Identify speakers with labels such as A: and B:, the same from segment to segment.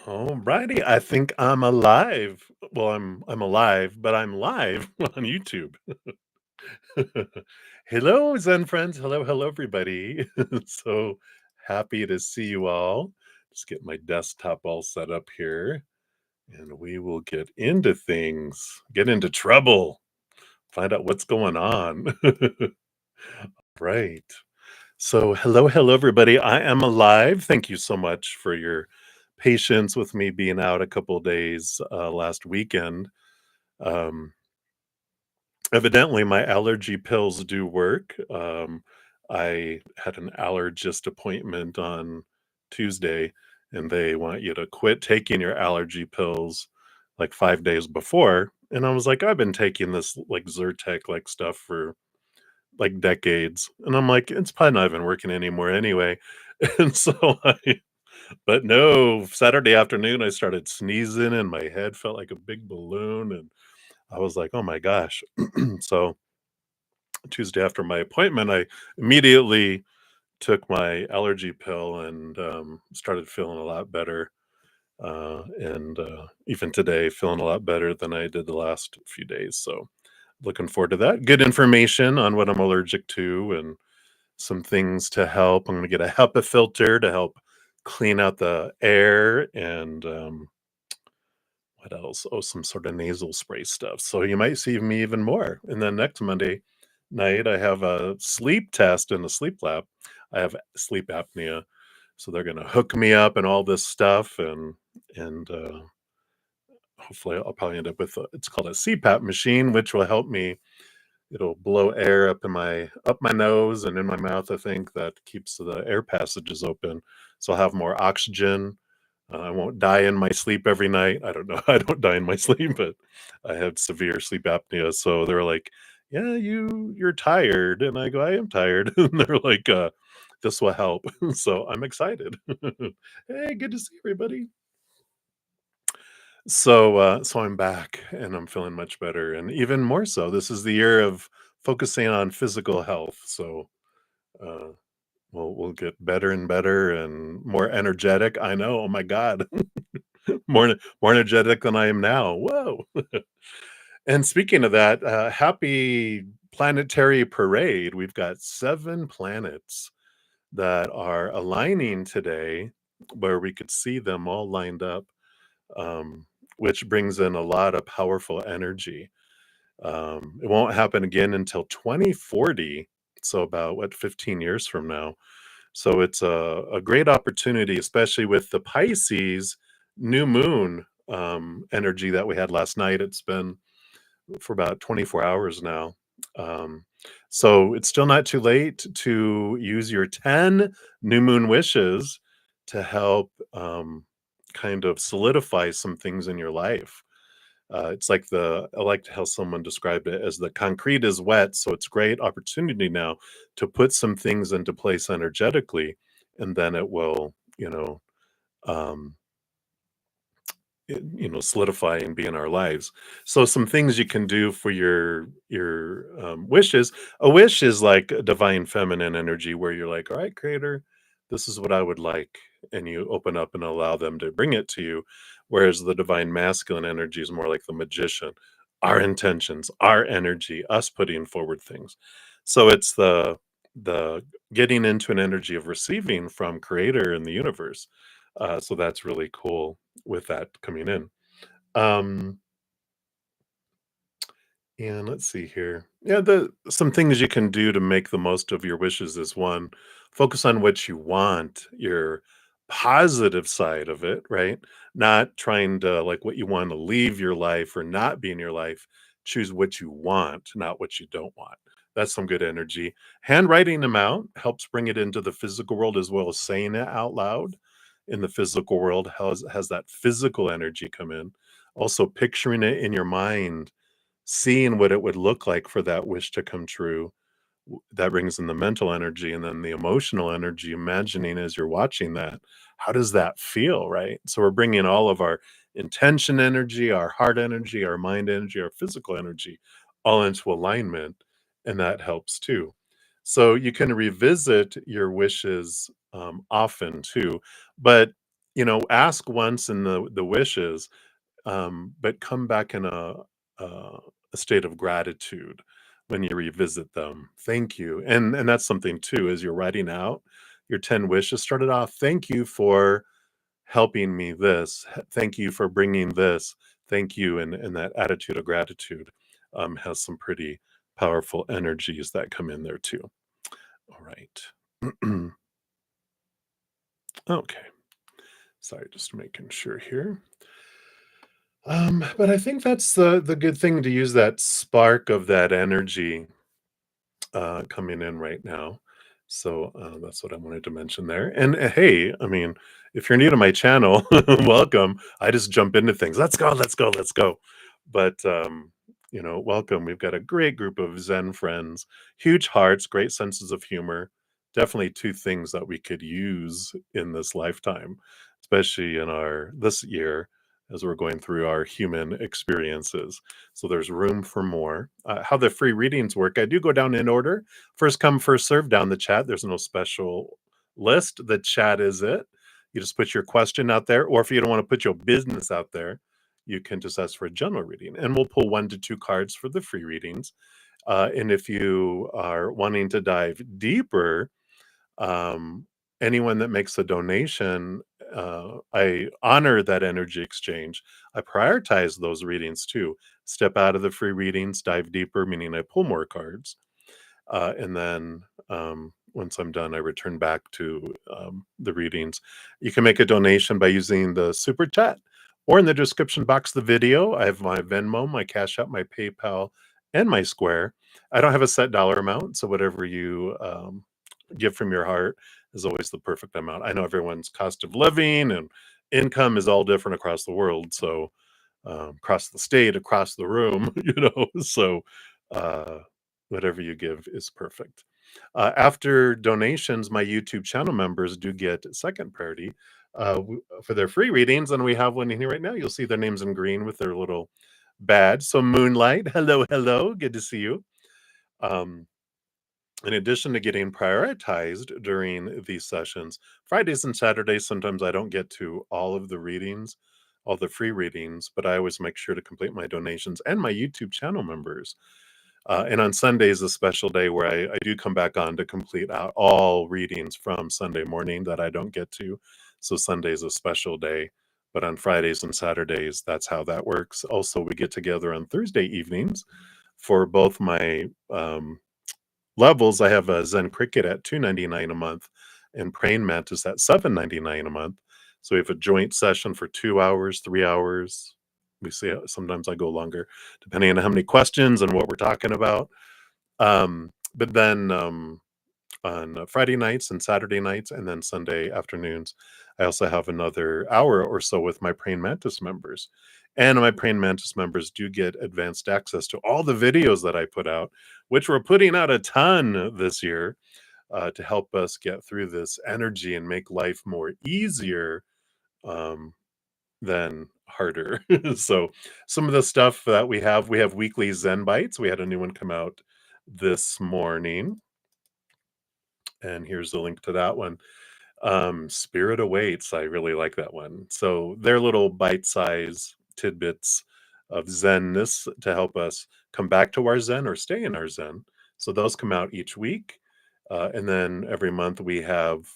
A: Alrighty, I think I'm alive. Well, I'm alive, but I'm live on YouTube. Hello, Zen friends. Hello, everybody. So happy to see you all. Just get my desktop all set up here, and we will get into things, get into trouble, find out what's going on. Right. So, hello, everybody. I am alive. Thank you so much for your patience with me being out a couple days last weekend. Um, Evidently, my allergy pills do work. I had an allergist appointment on Tuesday, and they want you to quit taking your allergy pills like 5 days before. And I was like, I've been taking this like Zyrtec like stuff for like decades. And I'm like, it's probably not even working anymore anyway. And so but no, Saturday afternoon, I started sneezing and my head felt like a big balloon. And I was like, oh my gosh. So Tuesday after my appointment, I immediately took my allergy pill and started feeling a lot better. And even today, feeling a lot better than I did the last few days. So looking forward to that. Good information on what I'm allergic to and some things to help. I'm going to get a HEPA filter to help clean out the air and what else? Oh, some sort of nasal spray stuff. So you might see me even more. And then next Monday night, I have a sleep test in the sleep lab. I have sleep apnea, so they're going to hook me up and all this stuff, and hopefully I'll probably end up with it's called a CPAP machine, which will help me. It'll blow air up my nose and in my mouth, I think, that keeps the air passages open, so I'll have more oxygen. I won't die in my sleep every night. I don't know. I don't die in my sleep, but I have severe sleep apnea, so they're like, "Yeah, you're tired," and I go, "I am tired," and they're like, "This will help." So I'm excited. Hey, good to see everybody. So I'm back and I'm feeling much better, and even more so, this is the year of focusing on physical health. So uh, we'll get better and better and more energetic. I know. Oh my God, more energetic than I am now. Whoa! And speaking of that, happy planetary parade. We've got 7 planets that are aligning today, where we could see them all lined up, um, which brings in a lot of powerful energy. It won't happen again until 2040, so about what 15 years from now. So it's a great opportunity, especially with the Pisces new moon energy that we had last night. It's been for about 24 hours now. Um, so it's still not too late to use your 10 new moon wishes to help kind of solidify some things in your life. It's like I liked how someone described it as the concrete is wet, so it's great opportunity now to put some things into place energetically, and then it will, um, solidify and be in our lives. So some things you can do for your wishes. A wish is like a divine feminine energy where you're like, all right, creator, this is what I would like. And you open up and allow them to bring it to you. Whereas the divine masculine energy is more like the magician, our intentions, our energy, us putting forward things. So it's the getting into an energy of receiving from creator in the universe. So that's really cool with that coming in. Um, and let's see here. Yeah, the some things you can do to make the most of your wishes is one, focus on what you want, your positive side of it, right? Not trying to like what you want to leave your life or not be in your life. Choose what you want, not what you don't want. That's some good energy. Handwriting them out helps bring it into the physical world as well as saying it out loud in the physical world has that physical energy come in. Also picturing it in your mind, seeing what it would look like for that wish to come true, that brings in the mental energy, and then the emotional energy, imagining as you're watching that, how does that feel, right? So we're bringing all of our intention energy, our heart energy, our mind energy, our physical energy all into alignment, and that helps too. So you can revisit your wishes often too, but ask once in the wishes, but come back in a state of gratitude when you revisit them. Thank you, and that's something too. As you're writing out your 10 wishes, started off. Thank you for helping me this. Thank you for bringing this. Thank you, and that attitude of gratitude has some pretty powerful energies that come in there too. All right. Okay. Sorry, just making sure here. But I think that's the good thing, to use that spark of that energy coming in right now. So that's what I wanted to mention there. And hey, I mean, if you're new to my channel, welcome. I just jump into things. Let's go, let's go, let's go. But welcome. We've got a great group of Zen friends, huge hearts, great senses of humor. Definitely two things that we could use in this lifetime, especially in our this year as we're going through our human experiences. So there's room for more. How the free readings work, I do go down in order. First come, first serve down the chat. There's no special list. The chat is it. You just put your question out there, or if you don't want to put your business out there, you can just ask for a general reading, and we'll pull 1 to 2 cards for the free readings. And if you are wanting to dive deeper, um, anyone that makes a donation, I honor that energy exchange. I prioritize those readings too. Step out of the free readings, dive deeper, meaning I pull more cards. And then once I'm done, I return back to the readings. You can make a donation by using the super chat, or in the description box of the video. I have my Venmo, my Cash App, my PayPal, and my Square. I don't have a set dollar amount, so whatever you give from your heart is always the perfect amount. I know everyone's cost of living and income is all different across the world. So across the state, across the room, so uh, whatever you give is perfect. After donations, my YouTube channel members do get second priority for their free readings, and we have one in here right now. You'll see their names in green with their little badge. So Moonlight, hello, hello, good to see you. Um, in addition to getting prioritized during these sessions, Fridays and Saturdays, sometimes I don't get to all of the readings, all the free readings, but I always make sure to complete my donations and my YouTube channel members. And on Sunday is a special day where I do come back on to complete out all readings from Sunday morning that I don't get to. So Sunday is a special day. But on Fridays and Saturdays, that's how that works. Also, we get together on Thursday evenings for both my levels. I have a Zen Cricket at $2.99 a month and Praying Mantis at $7.99 a month. So we have a joint session for 2 hours, 3 hours. We see sometimes I go longer, depending on how many questions and what we're talking about. But then on Friday nights and Saturday nights, and then Sunday afternoons, I also have another hour or so with my Praying Mantis members. And my Praying Mantis members do get advanced access to all the videos that I put out, which we're putting out a ton this year to help us get through this energy and make life more easier um, than harder. So some of the stuff that we have weekly Zen Bytes. We had a new one come out this morning, and here's the link to that one. Spirit Awaits, I really like that one. So they're little bite-size tidbits of Zenness to help us come back to our Zen or stay in our Zen. So those come out each week. And then every month we have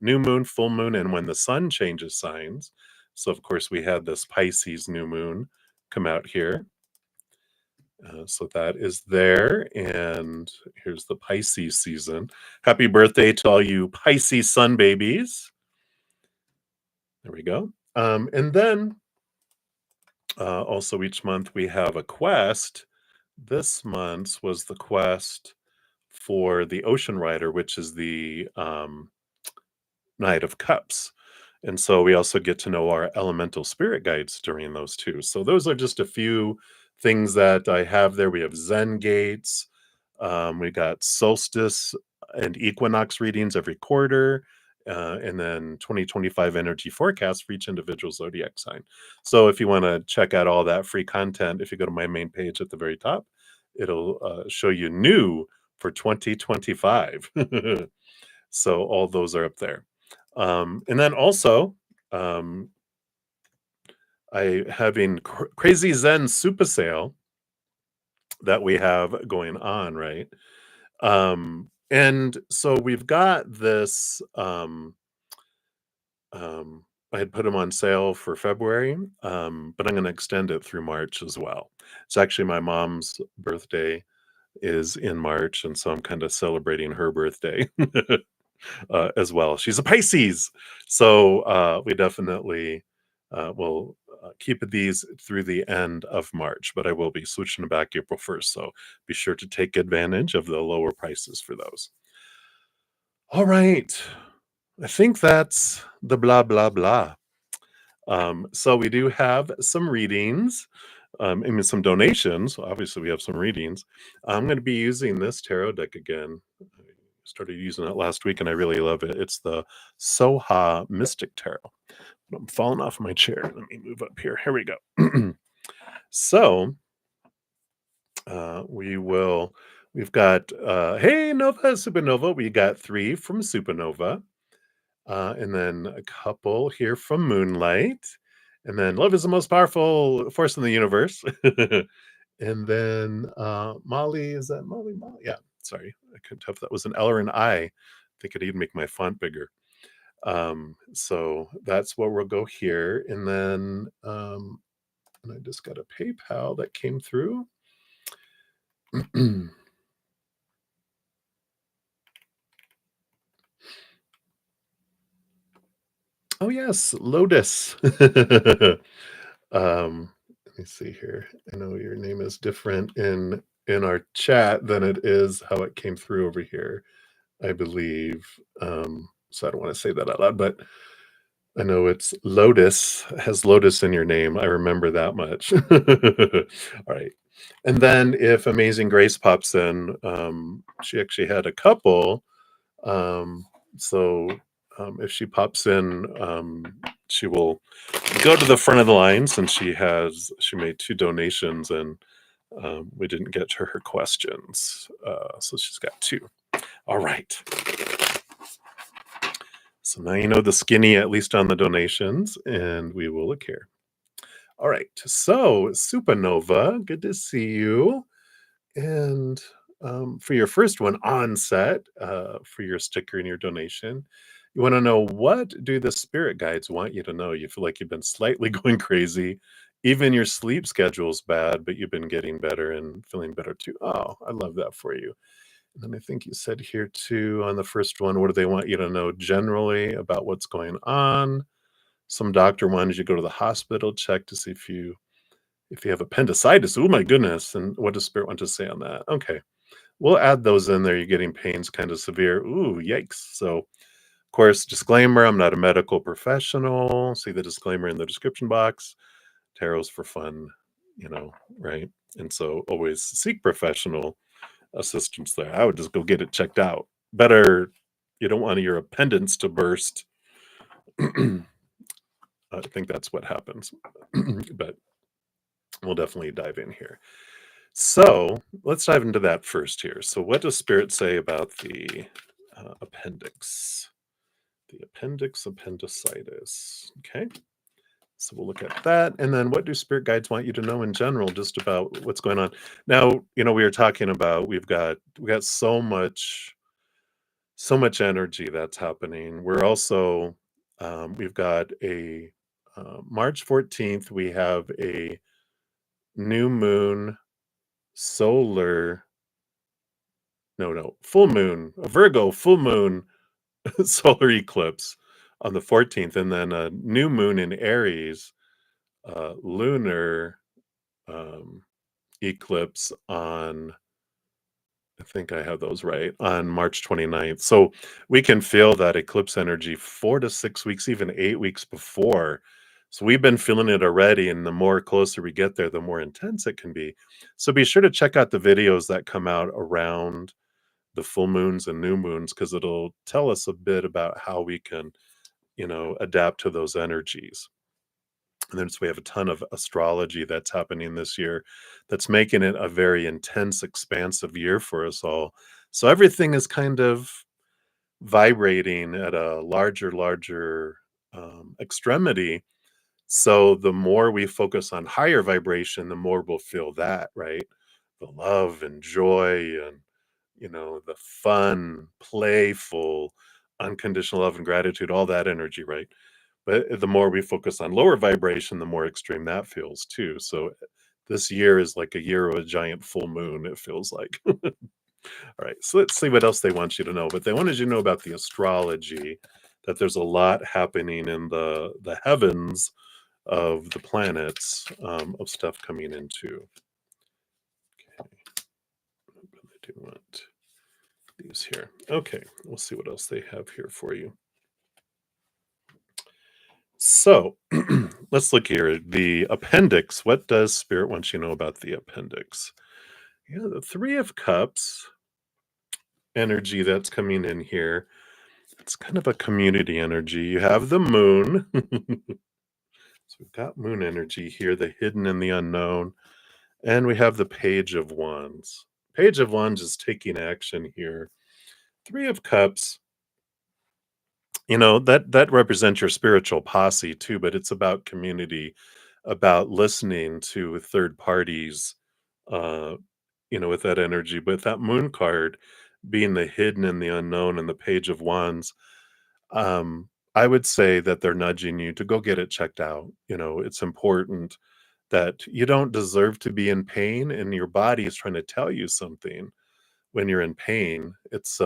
A: new moon, full moon, and when the sun changes signs. So, of course, we had this Pisces new moon come out here. So that is there. And here's the Pisces season. Happy birthday to all you Pisces sun babies. There we go. And then also each month we have a quest. This month's was the quest for the Ocean Rider, which is the Knight of Cups. And so we also get to know our elemental spirit guides during those too. So those are just a few things that I have there. We have Zen Gates. We got Solstice and Equinox readings every quarter. And then 2025 energy forecast for each individual zodiac sign. So if you want to check out all that free content, if you go to my main page at the very top, it'll show you new for 2025. So all those are up there. And then also, um, I having crazy Zen super sale that we have going on, right? And so we've got this, I had put them on sale for February, but I'm gonna extend it through March as well. It's actually my mom's birthday is in March, and so I'm kinda celebrating her birthday, as well. She's a Pisces, so, we definitely, will, keep these through the end of March, but I will be switching back April 1st, so be sure to take advantage of the lower prices for those. Alright, I think that's the blah, blah, blah. So we do have some readings, I mean, some donations. Obviously, we have some readings. I'm going to be using this tarot deck again. I started using it last week and I really love it. It's the Soha Mystic Tarot. I'm falling off my chair. Let me move up here. Here we go. So we've got, hey, Nova Supernova. We got three from Supernova. And then a couple here from Moonlight. And then Love is the most powerful force in the universe. And then Molly, is that Molly? Molly? Yeah, sorry. I couldn't tell if that was an L or an I. I think I'd even make my font bigger. So that's what we'll go here. And then and I just got a PayPal that came through. Oh yes, Lotus. Let me see here. I know your name is different in our chat than it is how it came through over here, I believe. So I don't want to say that out loud, but I know it's Lotus, has Lotus in your name. I remember that much. All right. And then if Amazing Grace pops in, she actually had a couple. Um, so if she pops in, she will go to the front of the line since she made two donations and we didn't get to her questions. So she's got two. All right. So now you know the skinny, at least on the donations, and we will look here. All right. So Supernova, good to see you. And for your first one on set, for your sticker and your donation, you want to know, what do the spirit guides want you to know? You feel like you've been slightly going crazy. Even your sleep schedule's bad, but you've been getting better and feeling better too. Oh, I love that for you. And then I think you said here too on the first one, what do they want you to know generally about what's going on? Some doctor wanted you to go to the hospital, check to see if you have appendicitis. Oh my goodness. And what does spirit want to say on that? Okay. We'll add those in there. You're getting pains kind of severe. Ooh, yikes. So, of course, disclaimer, I'm not a medical professional. See the disclaimer in the description box. Tarot's for fun, right? And so always seek professional assistance there. I would just go get it checked out. Better, you don't want your appendix to burst. I think that's what happens. But we'll definitely dive in here. So let's dive into that first here. So, what does Spirit say about the appendix? The appendicitis. Okay. So we'll look at that. And then what do spirit guides want you to know in general, just about what's going on? Now, we were talking about we got so much energy that's happening. We're also we've got a March 14th, we have a new moon solar no, full moon, a Virgo full moon solar eclipse on the 14th, and then a new moon in Aries, lunar um, eclipse on, I think I have those right, on March 29th. So we can feel that eclipse energy 4 to 6 weeks, even 8 weeks before. So we've been feeling it already, and the more closer we get there, the more intense it can be. So be sure to check out the videos that come out around the full moons and new moons, because it'll tell us a bit about how we can, adapt to those energies. And then we have a ton of astrology that's happening this year that's making it a very intense, expansive year for us all. So everything is kind of vibrating at a larger extremity. So the more we focus on higher vibration, the more we'll feel that, right? The love and joy and, the fun, playful, unconditional love and gratitude, all that energy, right? But the more we focus on lower vibration, the more extreme that feels too. So this year is like a year of a giant full moon, it feels like. All right, so let's see what else they want you to know. But they wanted you to know about the astrology, that there's a lot happening in the heavens of the planets, of stuff coming into. Okay, I do want these here. Okay, we'll see what else they have here for you. So let's look here. The appendix. What does Spirit want you to know about the appendix? Yeah, the Three of Cups energy that's coming in here. It's kind of a community energy. You have the moon. So we've got moon energy here, the hidden and the unknown. And we have the Page of Wands. Page of Wands is taking action here. Three of Cups, that represents your spiritual posse too, but it's about community, about listening to third parties, uh, with that energy. But that moon card being the hidden and the unknown and the Page of Wands, I would say that they're nudging you to go get it checked out. It's important that you don't deserve to be in pain, and your body is trying to tell you something when you're in pain. It's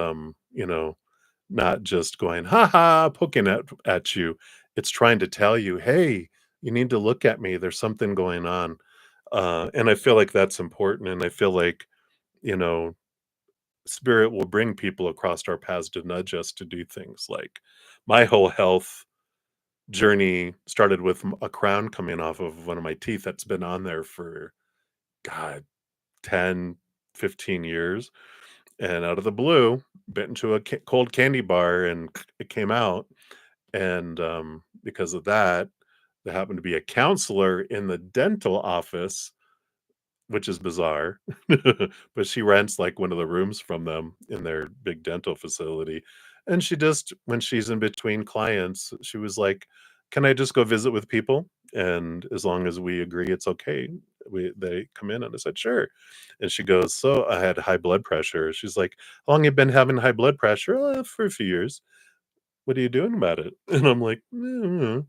A: not just going, ha ha, poking at you. It's trying to tell you, hey, you need to look at me. There's something going on. And I feel like that's important. And I feel like, you know, spirit will bring people across our paths to nudge us to do things like my whole health journey started with a crown coming off of one of my teeth that's been on there for, God, 10, 15 years. And out of the blue, bit into a cold candy bar and it came out. And because of that, there happened to be a counselor in the dental office, which is bizarre, but she rents, like, one of the rooms from them in their big dental facility, and she just when she's in between clients, she was like, "Can I just go visit with people? And as long as we agree it's okay, they come in," and I said, "Sure," and she goes, "So, I had high blood pressure." She's like, "How long you been having high blood pressure?" For a few years." "What are you doing about it?" And I'm like, "Mm."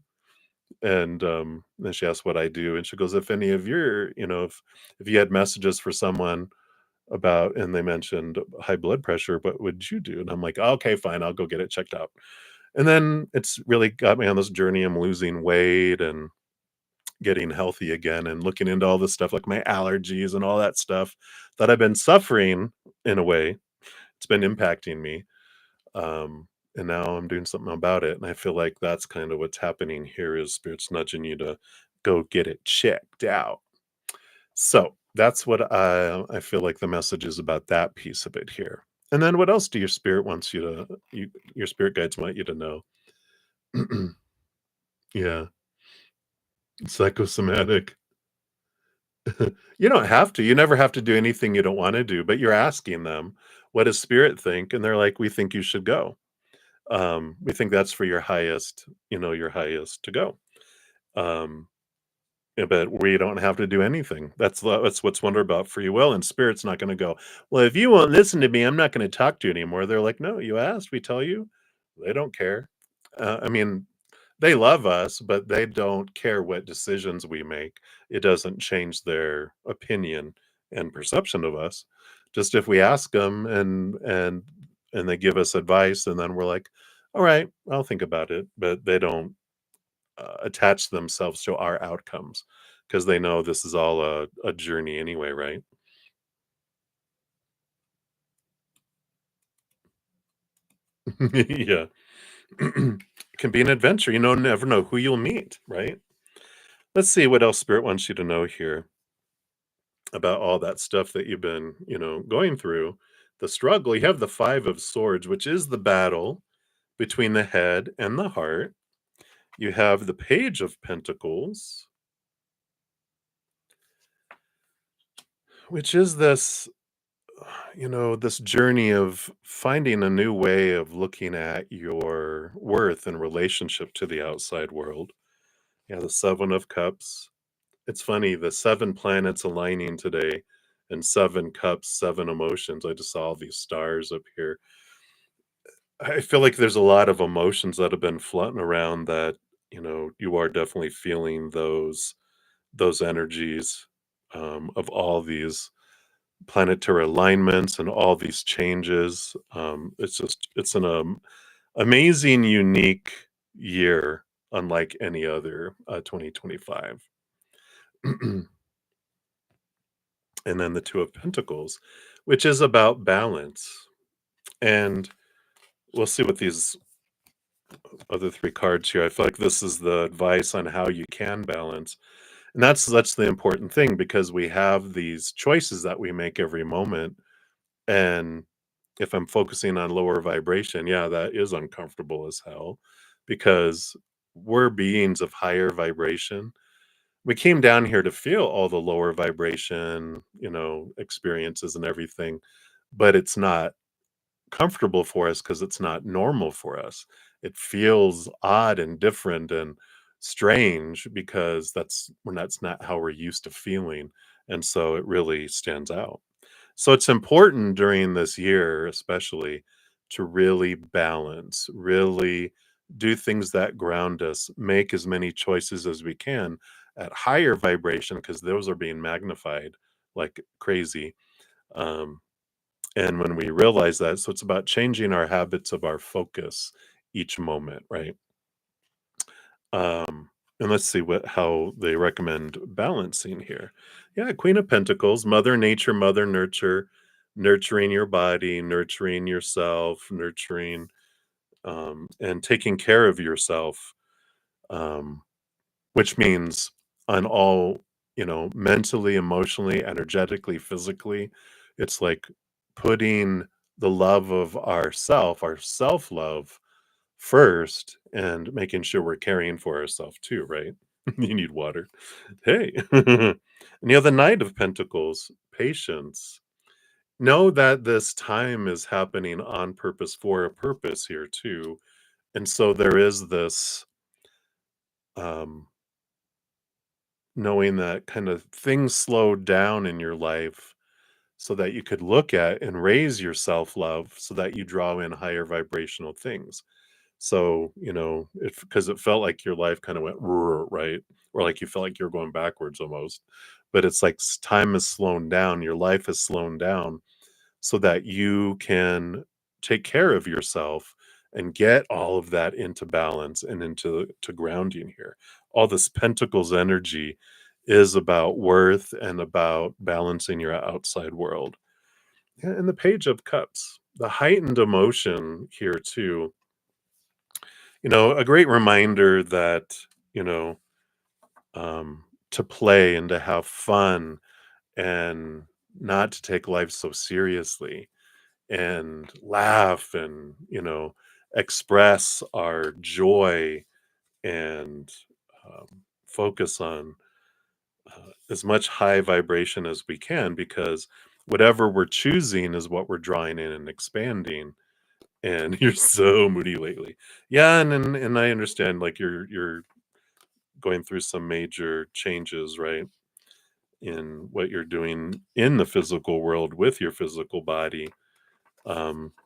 A: And, then she asked what I do, and she goes, "If any of your if you had messages for someone about" and they mentioned high blood pressure, "what would you do?" And I'm like, "Okay, fine, I'll go get it checked out." And then it's really got me on this journey. I'm losing weight and getting healthy again and looking into all this stuff, like my allergies and all that stuff that I've been suffering in a way. It's been impacting me. And now I'm doing something about it. And I feel like that's kind of what's happening here is spirits nudging you to go get it checked out. So that's what I feel like the message is about that piece of it here. And then what else do your spirit wants you to your spirit guides want you to know? Yeah, psychosomatic. You don't have to. You never have to do anything you don't want to do, but you're asking them, what does spirit think? And they're like, we think you should go. We think that's for your highest to go. Um, yeah, but we don't have to do anything. That's what's wonder about free will. And spirit's not going to go, well, if you won't listen to me, I'm not going to talk to you anymore. They're like, no, you asked, we tell you. They don't care. I mean, they love us, but they don't care what decisions we make. It doesn't change their opinion and perception of us. Just if we ask them and they give us advice, and then we're like, all right, I'll think about it. But they don't attach themselves to our outcomes because they know this is all a journey anyway, right? Yeah. It can be an adventure. Never know who you'll meet, right? Let's see what else Spirit wants you to know here about all that stuff that you've been, going through. The struggle. You have the Five of Swords, which is the battle between the head and the heart. You have the Page of Pentacles, which is this. this journey of finding a new way of looking at your worth in relationship to the outside world. Yeah, the 7 of Cups. It's funny, the 7 planets aligning today and 7 cups, 7 emotions. I just saw all these stars up here. I feel like there's a lot of emotions that have been floating around that, you are definitely feeling those energies of all these planetary alignments and all these changes. It's an amazing, unique year, unlike any other 2025. And then the Two of Pentacles, which is about balance. And we'll see what these other 3 cards here. I feel like this is the advice on how you can balance. And that's the important thing because we have these choices that we make every moment. And if I'm focusing on lower vibration, yeah, that is uncomfortable as hell because we're beings of higher vibration. We came down here to feel all the lower vibration, experiences and everything, but it's not comfortable for us because it's not normal for us. It feels odd and different and strange because that's not how we're used to feeling. And so it really stands out. So it's important during this year, especially, to really balance, really do things that ground us, make as many choices as we can at higher vibration because those are being magnified like crazy. Um, and when we realize that, so it's about changing our habits of our focus each moment, right? And let's see how they recommend balancing here. Yeah, Queen of Pentacles, Mother Nature, Mother Nurture, nurturing your body, nurturing yourself, nurturing and taking care of yourself, um, which means on all, mentally, emotionally, energetically, physically. It's like putting the love of our self love first and making sure we're caring for ourselves too, right? You need water. Hey. And the Knight of Pentacles, patience. Know that this time is happening on purpose for a purpose here too. And so there is this um knowing that kind of things slow down in your life so that you could look at and raise your self-love so that you draw in higher vibrational things. So, if because it felt like your life kind of went right, or like you felt like you're going backwards almost. But it's like time is slowing down, your life is slowing down so that you can take care of yourself and get all of that into balance and into to grounding here. All this pentacles energy is about worth and about balancing your outside world. Yeah, and the Page of Cups, the heightened emotion here too. A great reminder that, you know, to play and to have fun and not to take life so seriously and laugh and, express our joy and focus on as much high vibration as we can because whatever we're choosing is what we're drawing in and expanding. And you're so moody lately. Yeah, and I understand like you're going through some major changes, right? In what you're doing in the physical world with your physical body.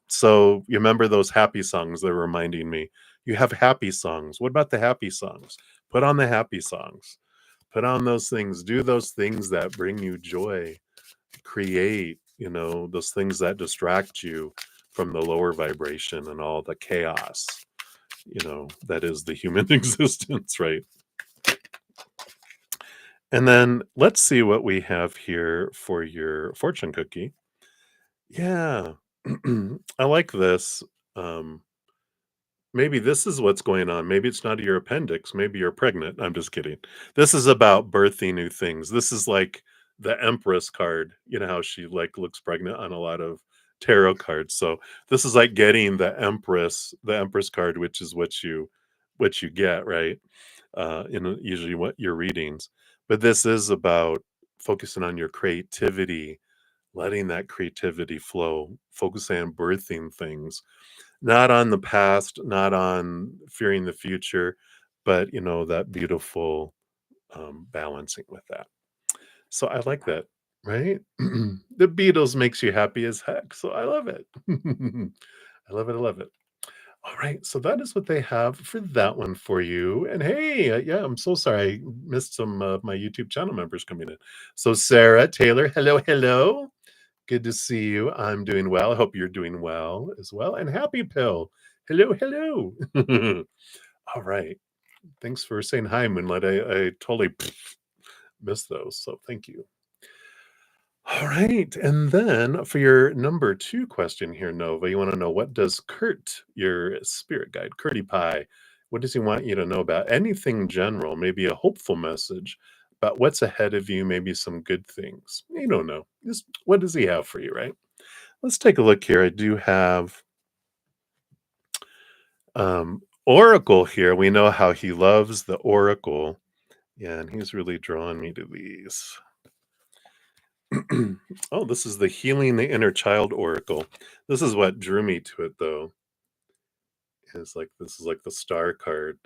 A: So you remember those happy songs that are reminding me. You have happy songs. What about the happy songs? Put on the happy songs. Put on those things. Do those things that bring you joy. Create, those things that distract you from the lower vibration and all the chaos, that is the human existence, right? And then let's see what we have here for your fortune cookie. Yeah. I like this. Um, Maybe this is what's going on. Maybe it's not your appendix. Maybe you're pregnant. I'm just kidding. This is about birthing new things. This is like the Empress card. You know how she like looks pregnant on a lot of tarot cards. So this is like getting the Empress card, which is what you get, right? In usually what your readings. But this is about focusing on your creativity, letting that creativity flow, focusing on birthing things, not on the past, not on fearing the future, but that beautiful balancing with that. So I like that, right? The Beatles makes you happy as heck, so I love it. I love it, I love it. All right, so that is what they have for that one for you. And hey, yeah, I'm so sorry I missed some of my YouTube channel members coming in. So Sarah, Taylor, hello, hello. Good to see you. I'm doing well. I hope you're doing well as well. And Happy Pill, hello, hello. All right, thanks for saying hi, Moonlight. I totally missed those, so thank you. All right. And then for your number two question here, Nova, you want to know, what does Kurt, your spirit guide, Curtie Pie, what does he want you to know about anything general? Maybe a hopeful message about what's ahead of you, maybe some good things. You don't know. Just what does he have for you, right? Let's take a look here. I do have Oracle here. We know how he loves the Oracle. Yeah, and he's really drawn me to these. Oh, this is the Healing the Inner Child Oracle. This is what drew me to it, though. Is like this is like the star card,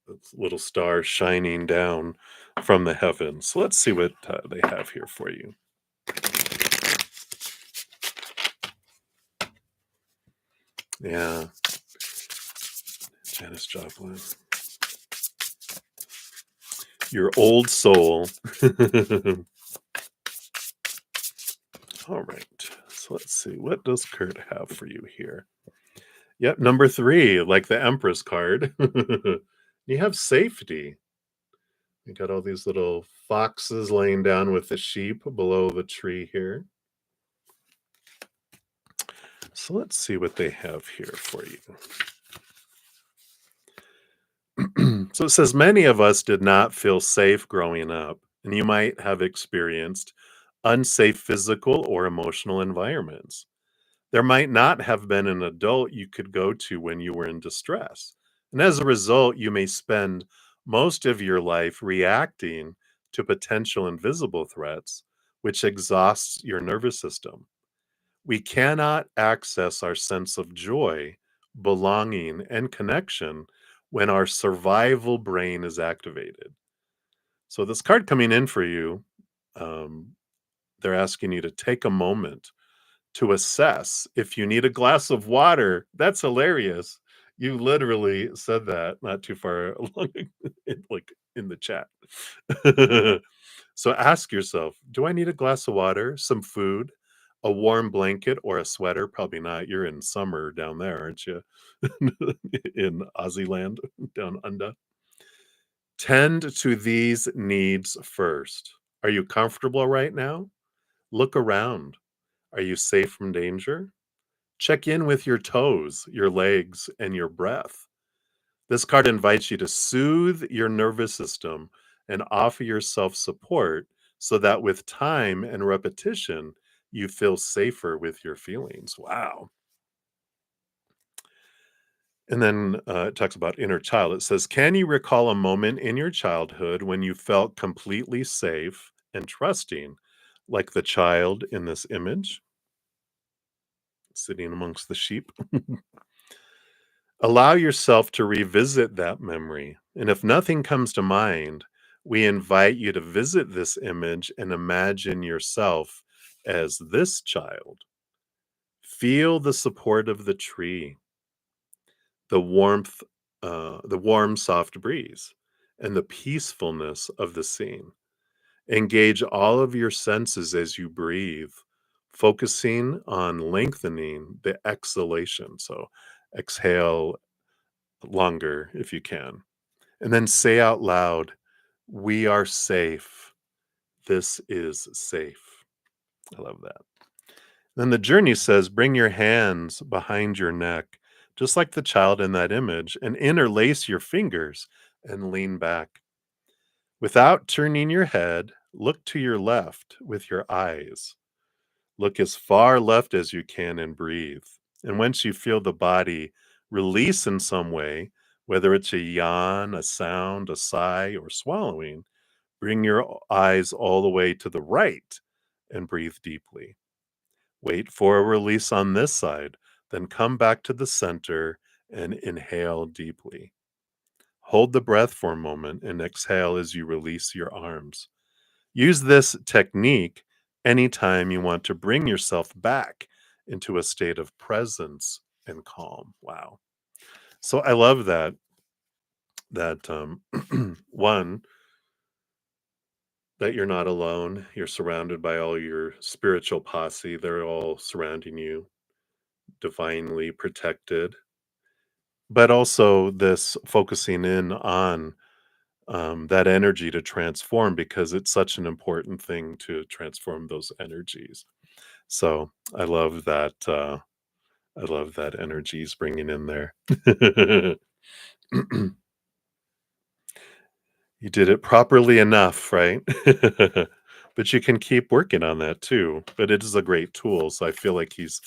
A: this little star shining down from the heavens. So let's see what they have here for you. Yeah, Janis Joplin, your old soul. All right, so let's see, what does Kurt have for you here? Yep, number 3, like the Empress card. You have safety. You got all these little foxes laying down with the sheep below the tree here. So let's see what they have here for you. So it says, many of us did not feel safe growing up, and you might have experienced unsafe physical or emotional environments. There might not have been an adult you could go to when you were in distress. And as a result, you may spend most of your life reacting to potential invisible threats, which exhausts your nervous system. We cannot access our sense of joy, belonging, and connection when our survival brain is activated. So, this card coming in for you, um, they're asking you to take a moment to assess if you need a glass of water. That's hilarious. You literally said that not too far along, like in the chat. So ask yourself, do I need a glass of water, some food, a warm blanket, or a sweater? Probably not. You're in summer down there, aren't you? In Aussie land down under. Tend to these needs first. Are you comfortable right now? Look around. Are you safe from danger? Check in with your toes, your legs, and your breath. This card invites you to soothe your nervous system and offer yourself support so that with time and repetition, you feel safer with your feelings. Wow. And then it talks about inner child. It says, can you recall a moment in your childhood when you felt completely safe and trusting, like the child in this image, sitting amongst the sheep? Allow yourself to revisit that memory. And if nothing comes to mind, we invite you to visit this image and imagine yourself as this child. Feel the support of the tree, the warmth, the warm, soft breeze, and the peacefulness of the scene. Engage all of your senses as you breathe, focusing on lengthening the exhalation. So exhale longer if you can. And then say out loud, we are safe. This is safe. I love that. Then the journey says, bring your hands behind your neck, just like the child in that image, and interlace your fingers and lean back. Without turning your head, look to your left with your eyes. Look as far left as you can and breathe. And once you feel the body release in some way, whether it's a yawn, a sound, a sigh, or swallowing, bring your eyes all the way to the right and breathe deeply. Wait for a release on this side, then come back to the center and inhale deeply. Hold the breath for a moment and exhale as you release your arms. Use this technique anytime you want to bring yourself back into a state of presence and calm. Wow. So I love that one, that you're not alone. You're surrounded by all your spiritual posse. They're all surrounding you, divinely protected. But also this focusing in on that energy to transform, because it's such an important thing to transform those energies. So I love that. I love that energy's bringing in there. You did it properly enough, right? But you can keep working on that too. But it is a great tool. So I feel like he's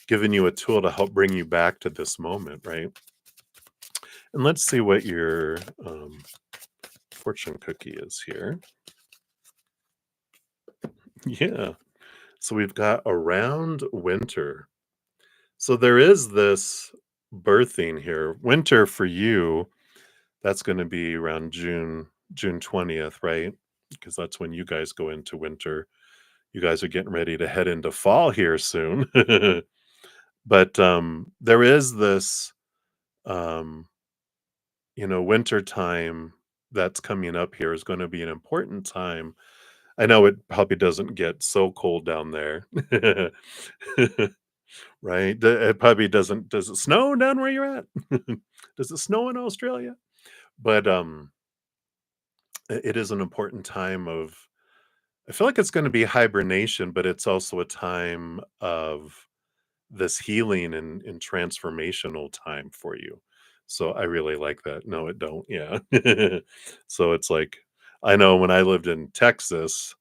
A: given you a tool to help bring you back to this moment, right? And let's see what your fortune cookie is here. Yeah. So we've got around winter. So there is this birthing here. Winter for you, that's going to be around June 20th, right? Because that's when you guys go into winter. You guys are getting ready to head into fall here soon. But there is this um winter time that's coming up here is going to be an important time. I know it probably doesn't get so cold down there. Right? It probably doesn't. Does it snow down where you're at? Does it snow in Australia? But it is an important time of, I feel like it's going to be hibernation, but it's also a time of this healing and transformational time for you. So I really like that. No, it don't. Yeah. So it's like, I know when I lived in Texas,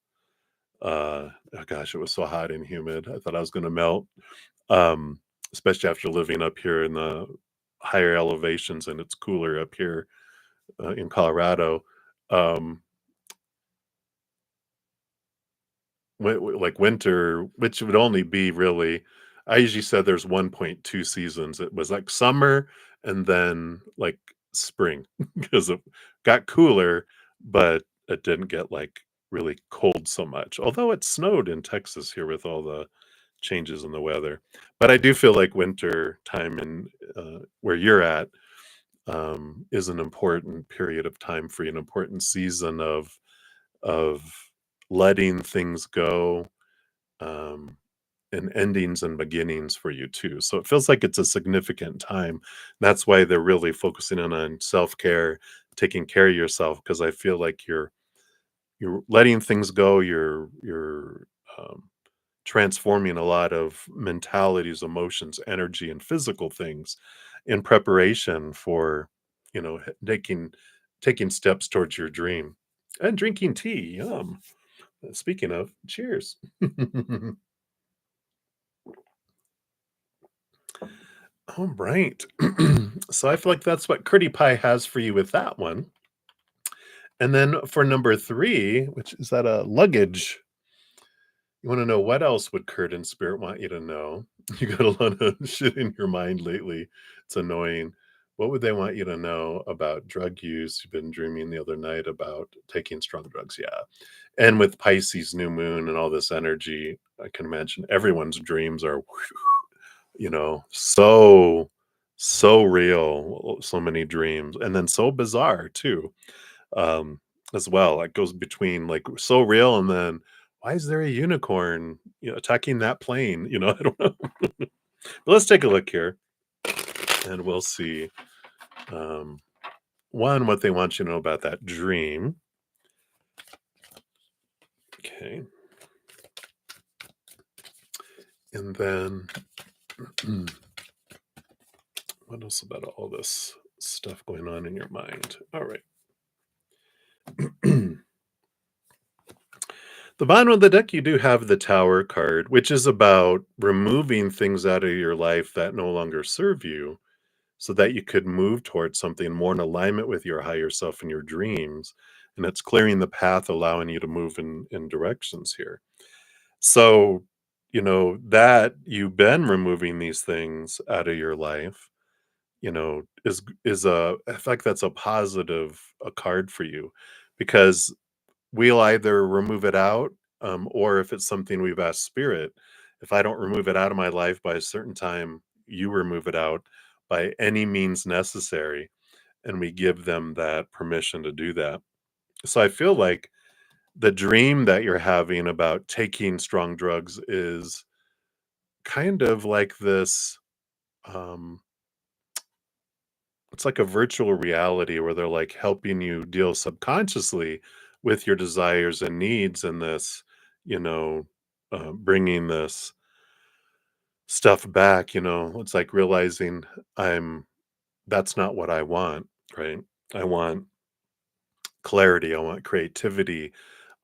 A: oh gosh, it was so hot and humid. I thought I was going to melt. Um, Especially after living up here in the higher elevations, and it's cooler up here in Colorado. Um, like winter, which would only be really, I usually said there's 1.2 seasons. It was like summer and then like spring because it got cooler, but it didn't get like really cold so much. Although it snowed in Texas here with all the changes in the weather. But I do feel like winter time in where you're at is an important period of time for you, an important season of letting things go, um, and endings and beginnings for you too. So it feels like it's a significant time. That's why they're really focusing in on self care, taking care of yourself, because I feel like you're letting things go. You're transforming a lot of mentalities, emotions, energy, and physical things in preparation for, taking steps towards your dream and drinking tea. Yum. Speaking of, cheers. All right. So I feel like that's what Curdy Pie has for you with that one. And then for number three, which is that a luggage, you want to know what else would Kurt and Spirit want you to know? You got a lot of shit in your mind lately. It's annoying. What would they want you to know about drug use? You've been dreaming the other night about taking strong drugs. Yeah. And with Pisces new moon and all this energy, I can imagine everyone's dreams are, so real, so many dreams, and then so bizarre too, um, as well. It goes between like so real and then why is there a unicorn, attacking that plane? I don't know. But let's take a look here and we'll see. Um, One, what they want you to know about that dream. Okay. And then what else about all this stuff going on in your mind? All right. The bottom of the deck, you do have the Tower card, which is about removing things out of your life that no longer serve you so that you could move towards something more in alignment with your higher self and your dreams. And it's clearing the path, allowing you to move in directions here. So, that you've been removing these things out of your life, is I feel like that's a positive a card for you because we'll either remove it out, or if it's something we've asked spirit, if I don't remove it out of my life by a certain time, you remove it out by any means necessary, and we give them that permission to do that. So I feel like the dream that you're having about taking strong drugs is kind of like this. Um, it's like a virtual reality where they're like helping you deal subconsciously with your desires and needs and this, you know, bringing this stuff back. It's like realizing I'm that's not what I want, right? I want clarity. I want creativity.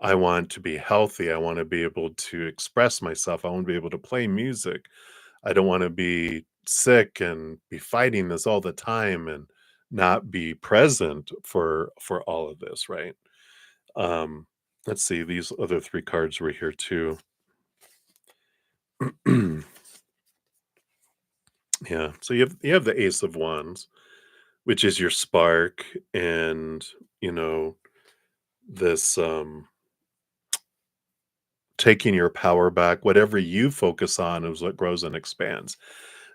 A: I want to be healthy. I want to be able to express myself. I want to be able to play music. I don't want to be sick and be fighting this all the time and not be present for all of this, right? Um let's see, these other three cards were here too. Yeah. So you have the Ace of Wands, which is your spark and, you know, this taking your power back. Whatever you focus on is what grows and expands.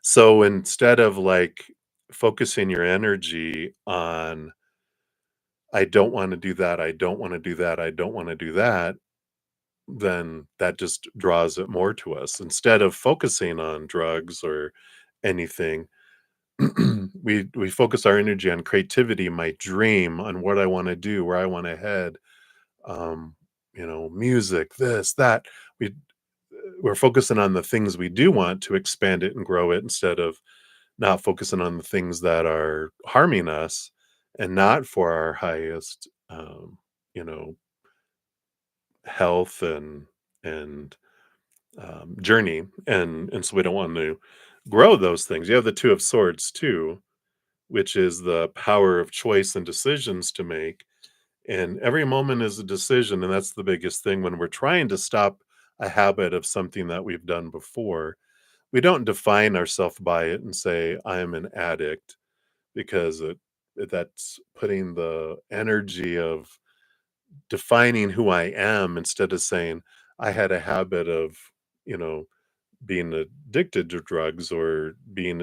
A: So instead of like focusing your energy on, I don't want to do that, I don't want to do that, I don't want to do that, then that just draws it more to us. Instead of focusing on drugs or anything, we focus our energy on creativity, my dream, on what I want to do, where I want to head. Um, music, this, that. We we're focusing on the things we do want to expand it and grow it instead of not focusing on the things that are harming us and not for our highest you know health and journey, and so we don't want to grow those things. You have the Two of Swords too, which is the power of choice and decisions to make, and every moment is a decision, and that's the biggest thing when we're trying to stop a habit of something that we've done before. We don't define ourselves by it and say I am an addict, because that's putting the energy of defining who I am instead of saying I had a habit of, you know, being addicted to drugs or being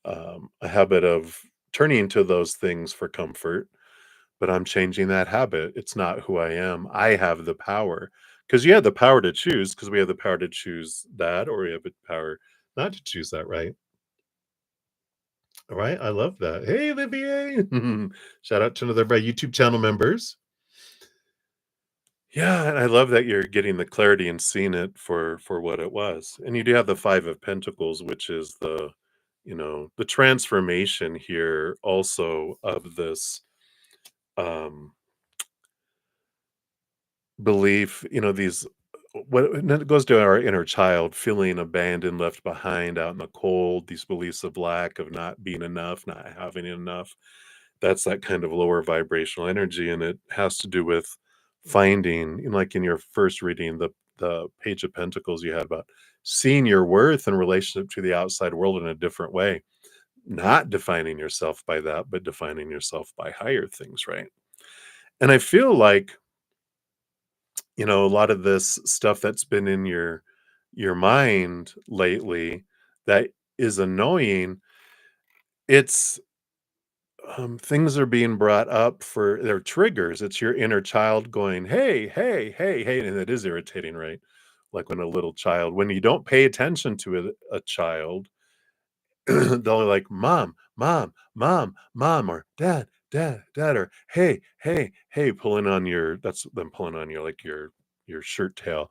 A: a habit of turning to those things for comfort, but I'm changing that habit. It's not who I am. I have the power, because you have the power to choose, because we have the power to choose that, or we have the power not to choose that, right? All right. I love that. Hey, Olivier. Shout out to another of my YouTube channel members. Yeah, and I love that you're getting the clarity and seeing it for what it was. And you do have the 5 of Pentacles, which is the transformation here also of this um belief, these what and it goes to our inner child feeling abandoned, left behind out in the cold, these beliefs of lack, of not being enough, not having enough. That's that kind of lower vibrational energy, and it has to do with finding, like in your first reading, the Page of Pentacles, you had about seeing your worth in relationship to the outside world in a different way, not defining yourself by that, but defining yourself by higher things, right? And I feel like, a lot of this stuff that's been in your mind lately that is annoying, it's things are being brought up for their triggers. It's your inner child going, "Hey, hey, hey, hey," and it is irritating, right? Like when a little child, when you don't pay attention to a child, they'll like, "Mom, mom, mom, mom," or "Dad, dad, dad," or "Hey, hey, hey," pulling on your. That's them pulling on your, like your shirt tail.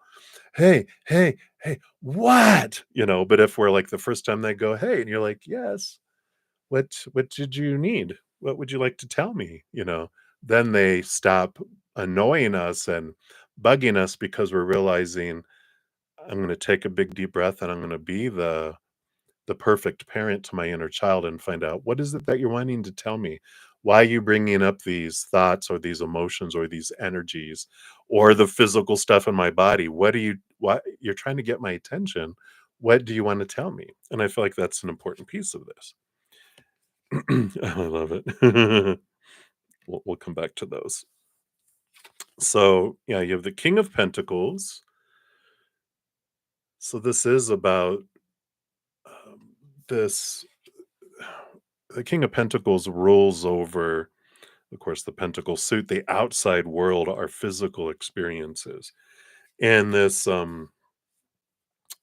A: "Hey, hey, hey, what?" But if we're like the first time they go, "Hey," and you're like, "Yes, what did you need? What would you like to tell me?" Then they stop annoying us and bugging us because we're realizing, I'm going to take a big deep breath and I'm going to be the perfect parent to my inner child and find out, what is it that you're wanting to tell me? Why are you bringing up these thoughts or these emotions or these energies? or the physical stuff in my body. What you're trying to get my attention. What do you want to tell me? And I feel like that's an important piece of this. I love it. We'll come back to those. So, yeah, you have the King of Pentacles. So this is about this. The King of Pentacles rules over, of course, the Pentacle suit, the outside world, our physical experiences. And this, one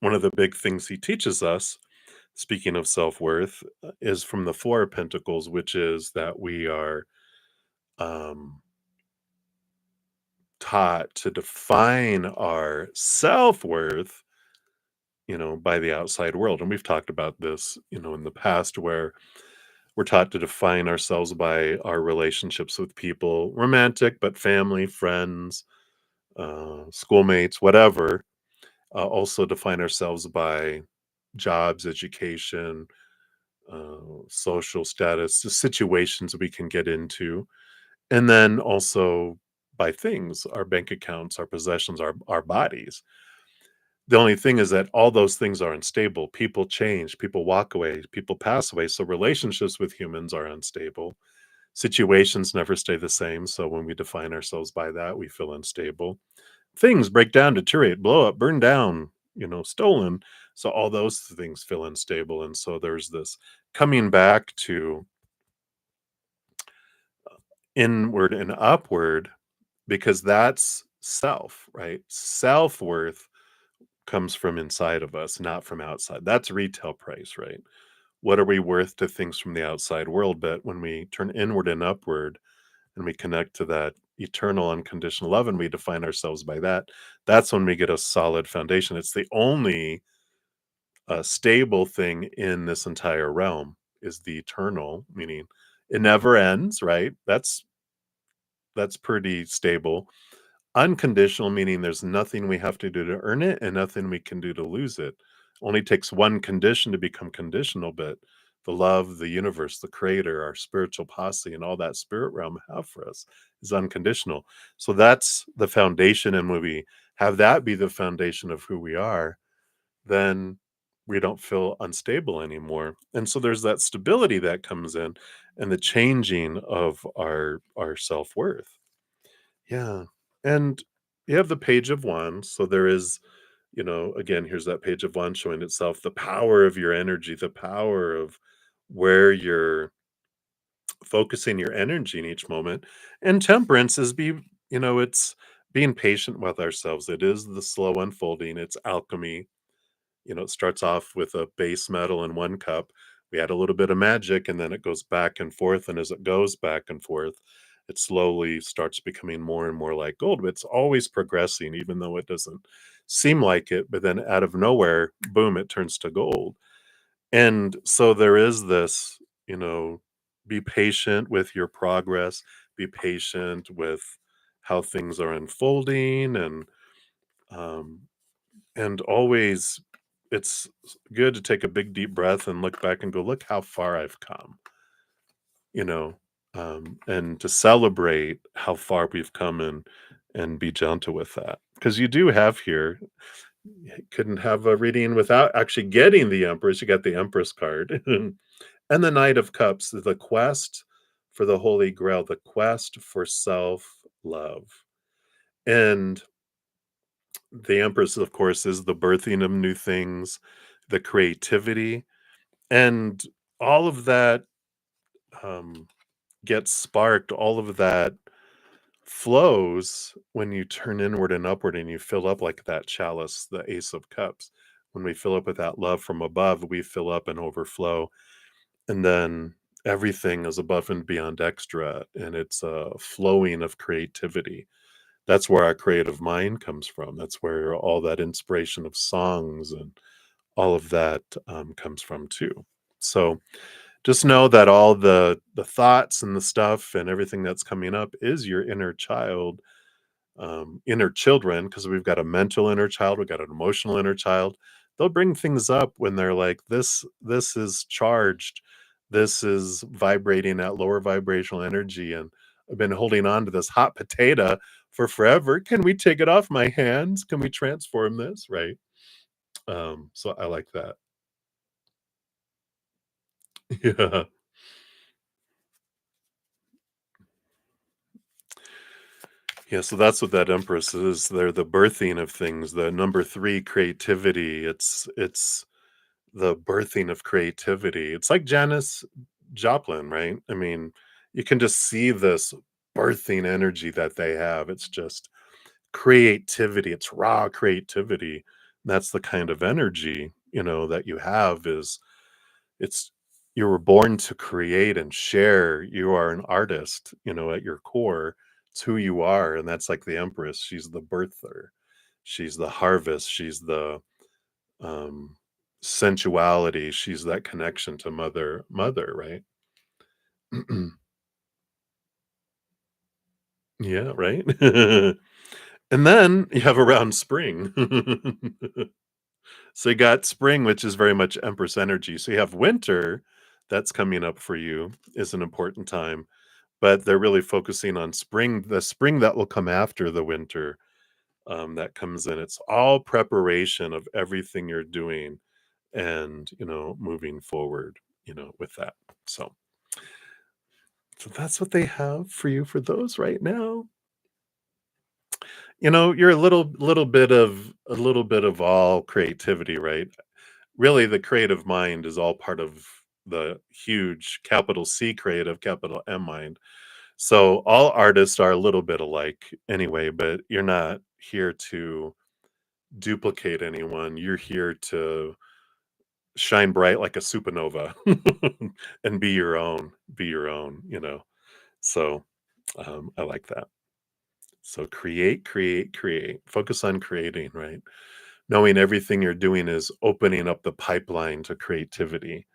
A: of the big things he teaches us, speaking of self worth, is from the Four of Pentacles, which is that we are um, taught to define our self worth, by the outside world. And we've talked about this, in the past, where we're taught to define ourselves by our relationships with people, romantic, but family, friends, schoolmates, whatever. Also define ourselves by jobs, education, social status, the situations we can get into, and then also by things, our bank accounts, our possessions, our bodies. The only thing is that all those things are unstable. People change, people walk away, people pass away. So relationships with humans are unstable. Situations never stay the same. So when we define ourselves by that, we feel unstable. Things break down, deteriorate, blow up, burn down, stolen. So all those things feel unstable. And so there's this coming back to inward and upward, because that's self, right? Self worth comes from inside of us, not from outside. That's retail price, right? What are we worth to things from the outside world? But when we turn inward and upward and we connect to that eternal unconditional love and we define ourselves by that, that's when we get a solid foundation. It's the only stable thing in this entire realm is the eternal, meaning it never ends, right? That's pretty stable. Unconditional, meaning there's nothing we have to do to earn it and nothing we can do to lose it. Only takes one condition to become conditional, but the love, the universe, the creator, our spiritual posse, and all that spirit realm have for us is unconditional. So that's the foundation. And when we have that be the foundation of who we are, then we don't feel unstable anymore. And so there's that stability that comes in and the changing of our self-worth. Yeah. And you have the Page of Wands. So there is, again, here's that Page of Wands showing itself the power of your energy, the power of where you're focusing your energy in each moment. And temperance is it's being patient with ourselves. It is the slow unfolding, it's alchemy. It starts off with a base metal in one cup. We add a little bit of magic and then it goes back and forth. And as it goes back and forth, it slowly starts becoming more and more like gold. But it's always progressing, even though it doesn't seem like it. But then out of nowhere, boom, it turns to gold. And so there is this, be patient with your progress, be patient with how things are unfolding, um, and always it's good to take a big deep breath and look back and go, look how far I've come, you know, and to celebrate how far we've come and be gentle with that. Because you do have here, you couldn't have a reading without actually getting the Empress. You got the Empress card and the Knight of Cups, the quest for the Holy Grail, the quest for self love. And the Empress, of course, is the birthing of new things, the creativity, and all of that um, gets sparked. All of that flows when you turn inward and upward and you fill up like that chalice, the Ace of Cups. When we fill up with that love from above, we fill up and overflow. And then everything is above and beyond extra. And it's a flowing of creativity. That's where our creative mind comes from. That's where all that inspiration of songs and all of that comes from too. So just know that all the thoughts and the stuff and everything that's coming up is your inner child, inner children, because we've got a mental inner child, we've got an emotional inner child. They'll bring things up when they're like, this is charged, this is vibrating at lower vibrational energy, and I've been holding on to this hot potato for forever. Can we take it off my hands? Can we transform this? Right. So I like that. Yeah. Yeah, so that's what that Empress is. They're the birthing of things. The number three, creativity. It's the birthing of creativity. It's like Janis Joplin, right? I mean, you can just see this birthing energy that they have. It's just creativity. It's raw creativity. That's the kind of energy, that you have is it's you were born to create and share. You are an artist, at your core. It's who you are. And that's like the Empress. She's the birther. She's the harvest. She's the um sensuality. She's that connection to mother, right? Yeah, right. And then you have around spring. So you got spring, which is very much Empress energy. So you have winter that's coming up for you, is an important time, but they're really focusing on spring, the spring that will come after the winter, that comes in. It's all preparation of everything you're doing and, moving forward, with that. So, so that's what they have for you for those right now. You're a little bit of all creativity, right? Really, the creative mind is all part of the huge capital C creative, capital M mind. So all artists are a little bit alike anyway, but you're not here to duplicate anyone. You're here to shine bright like a supernova and be your own. So I like that. So create, create, create. Focus on creating, right? Knowing everything you're doing is opening up the pipeline to creativity.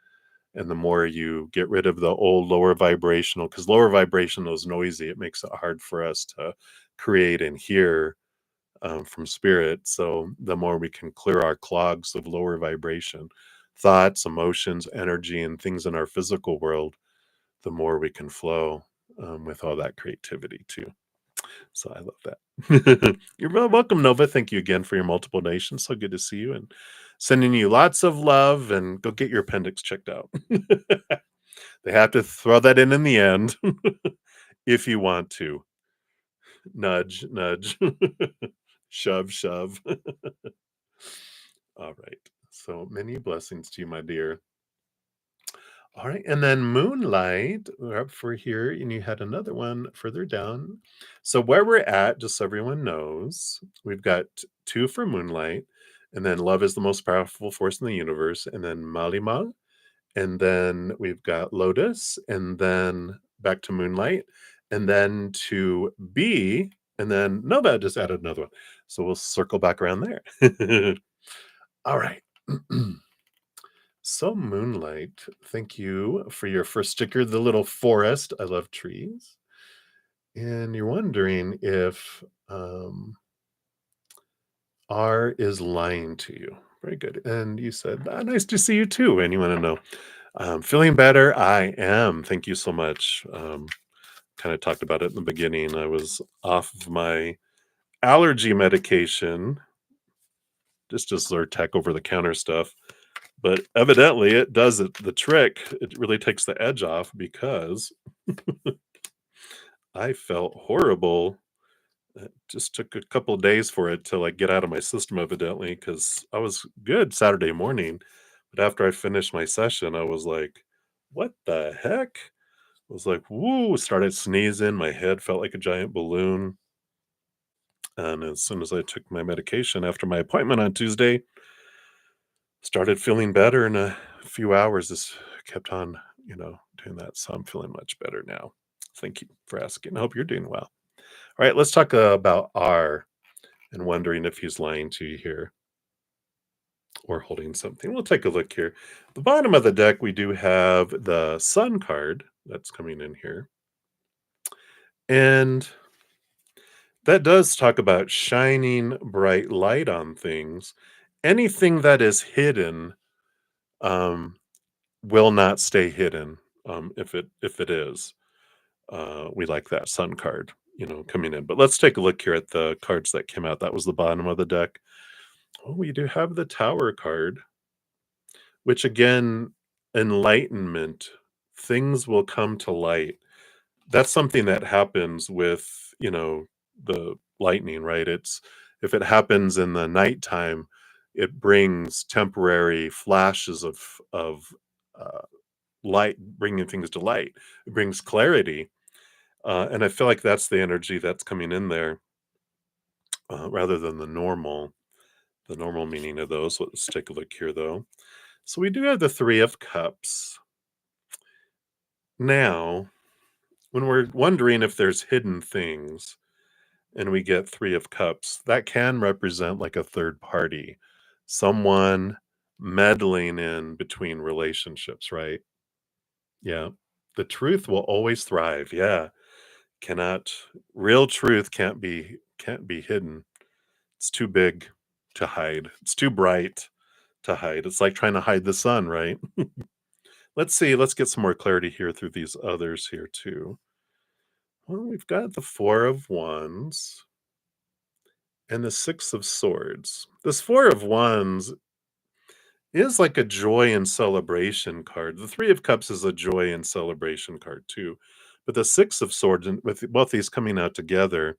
A: And the more you get rid of the old lower vibrational, because lower vibrational is noisy, it makes it hard for us to create and hear from spirit. So the more we can clear our clogs of lower vibration, thoughts, emotions, energy, and things in our physical world, the more we can flow with all that creativity too. So I love that. You're very welcome, Nova. Thank you again for your multiple donations. So good to see you and sending you lots of love and go get your appendix checked out. They have to throw that in the end if you want to. Nudge, nudge. Shove, shove. All right. So many blessings to you, my dear. All right. And then Moonlight, we're up for here, and you had another one further down. So where we're at, just so everyone knows, we've got two for Moonlight, and then Love is the most powerful force in the universe, and then Malima, and then we've got Lotus, and then back to Moonlight, and then to B, and then Nova just added another one. So we'll circle back around there. All right. So, Moonlight, thank you for your first sticker, the little forest. I love trees. And you're wondering if R is lying to you. Very good. And you said, nice to see you too. And you want to know, feeling better? I am. Thank you so much. Kind of talked about it in the beginning. I was off of my allergy medication, just Zyrtec over the counter stuff. But evidently, it does the trick. It really takes the edge off because I felt horrible. It just took a couple of days for it to like get out of my system, evidently, because I was good Saturday morning. But after I finished my session, I was like, what the heck? I was like, woo, started sneezing. My head felt like a giant balloon. And as soon as I took my medication after my appointment on Tuesday, started feeling better in a few hours. This kept on, doing that. So I'm feeling much better now. Thank you for asking. I hope you're doing well. All right, let's talk about R and wondering if he's lying to you here or holding something. We'll take a look here. The bottom of the deck, we do have the Sun card that's coming in here. And that does talk about shining bright light on things. Anything that is hidden um, will not stay hidden if it is. We like that Sun card. coming in. But let's take a look here at the cards that came out. That was the bottom of the deck. Oh, we do have the Tower card, which again, enlightenment. Things will come to light. That's something that happens with, the lightning, right? It's if it happens in the nighttime, it brings temporary flashes of uh, light, bringing things to light. It brings clarity, and I feel like that's the energy that's coming in there, rather than the normal meaning of those. Let's take a look here, though. So we do have the Three of Cups. Now, when we're wondering if there's hidden things, and we get Three of Cups, that can represent like a third party, someone meddling in between relationships, right? Yeah. The truth will always thrive. Yeah. Cannot Real truth can't be hidden. It's too big to hide. It's too bright to hide. It's like trying to hide the sun, right? Let's see. Let's get some more clarity here through these others here too. Well, we've got the Four of Wands and the Six of Swords. This Four of Wands is like a joy and celebration card. The Three of Cups is a joy and celebration card too. But the Six of Swords, and with both these coming out together,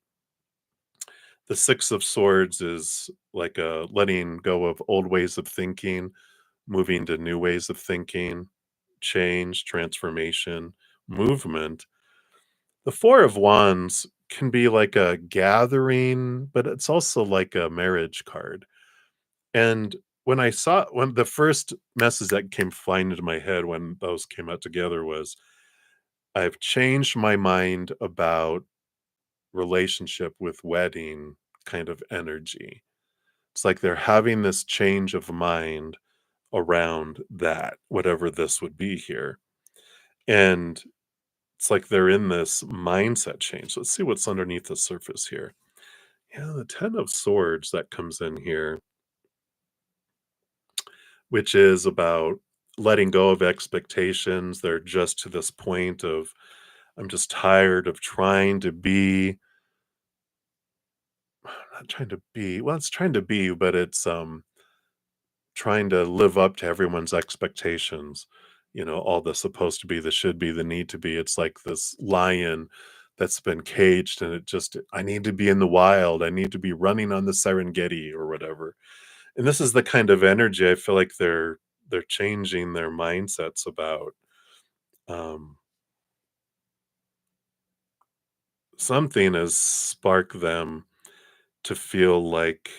A: the Six of Swords is like a letting go of old ways of thinking, moving to new ways of thinking, change, transformation, movement. The Four of Wands can be like a gathering, but it's also like a marriage card. And when the first message that came flying into my head when those came out together was, I've changed my mind about relationship with wedding kind of energy. It's like they're having this change of mind around that, whatever this would be here. And it's like they're in this mindset change. Let's see what's underneath the surface here. Yeah, the Ten of Swords that comes in here, which is about letting go of expectations. They're just to this point of, I'm just tired of trying to be, not trying to be, well, it's trying to be, but it's trying to live up to everyone's expectations. All the supposed to be, the should be, the need to be. It's like this lion that's been caged, and I need to be in the wild. I need to be running on the Serengeti or whatever. And this is the kind of energy I feel like they're changing their mindsets about. Um, Something has sparked them to feel like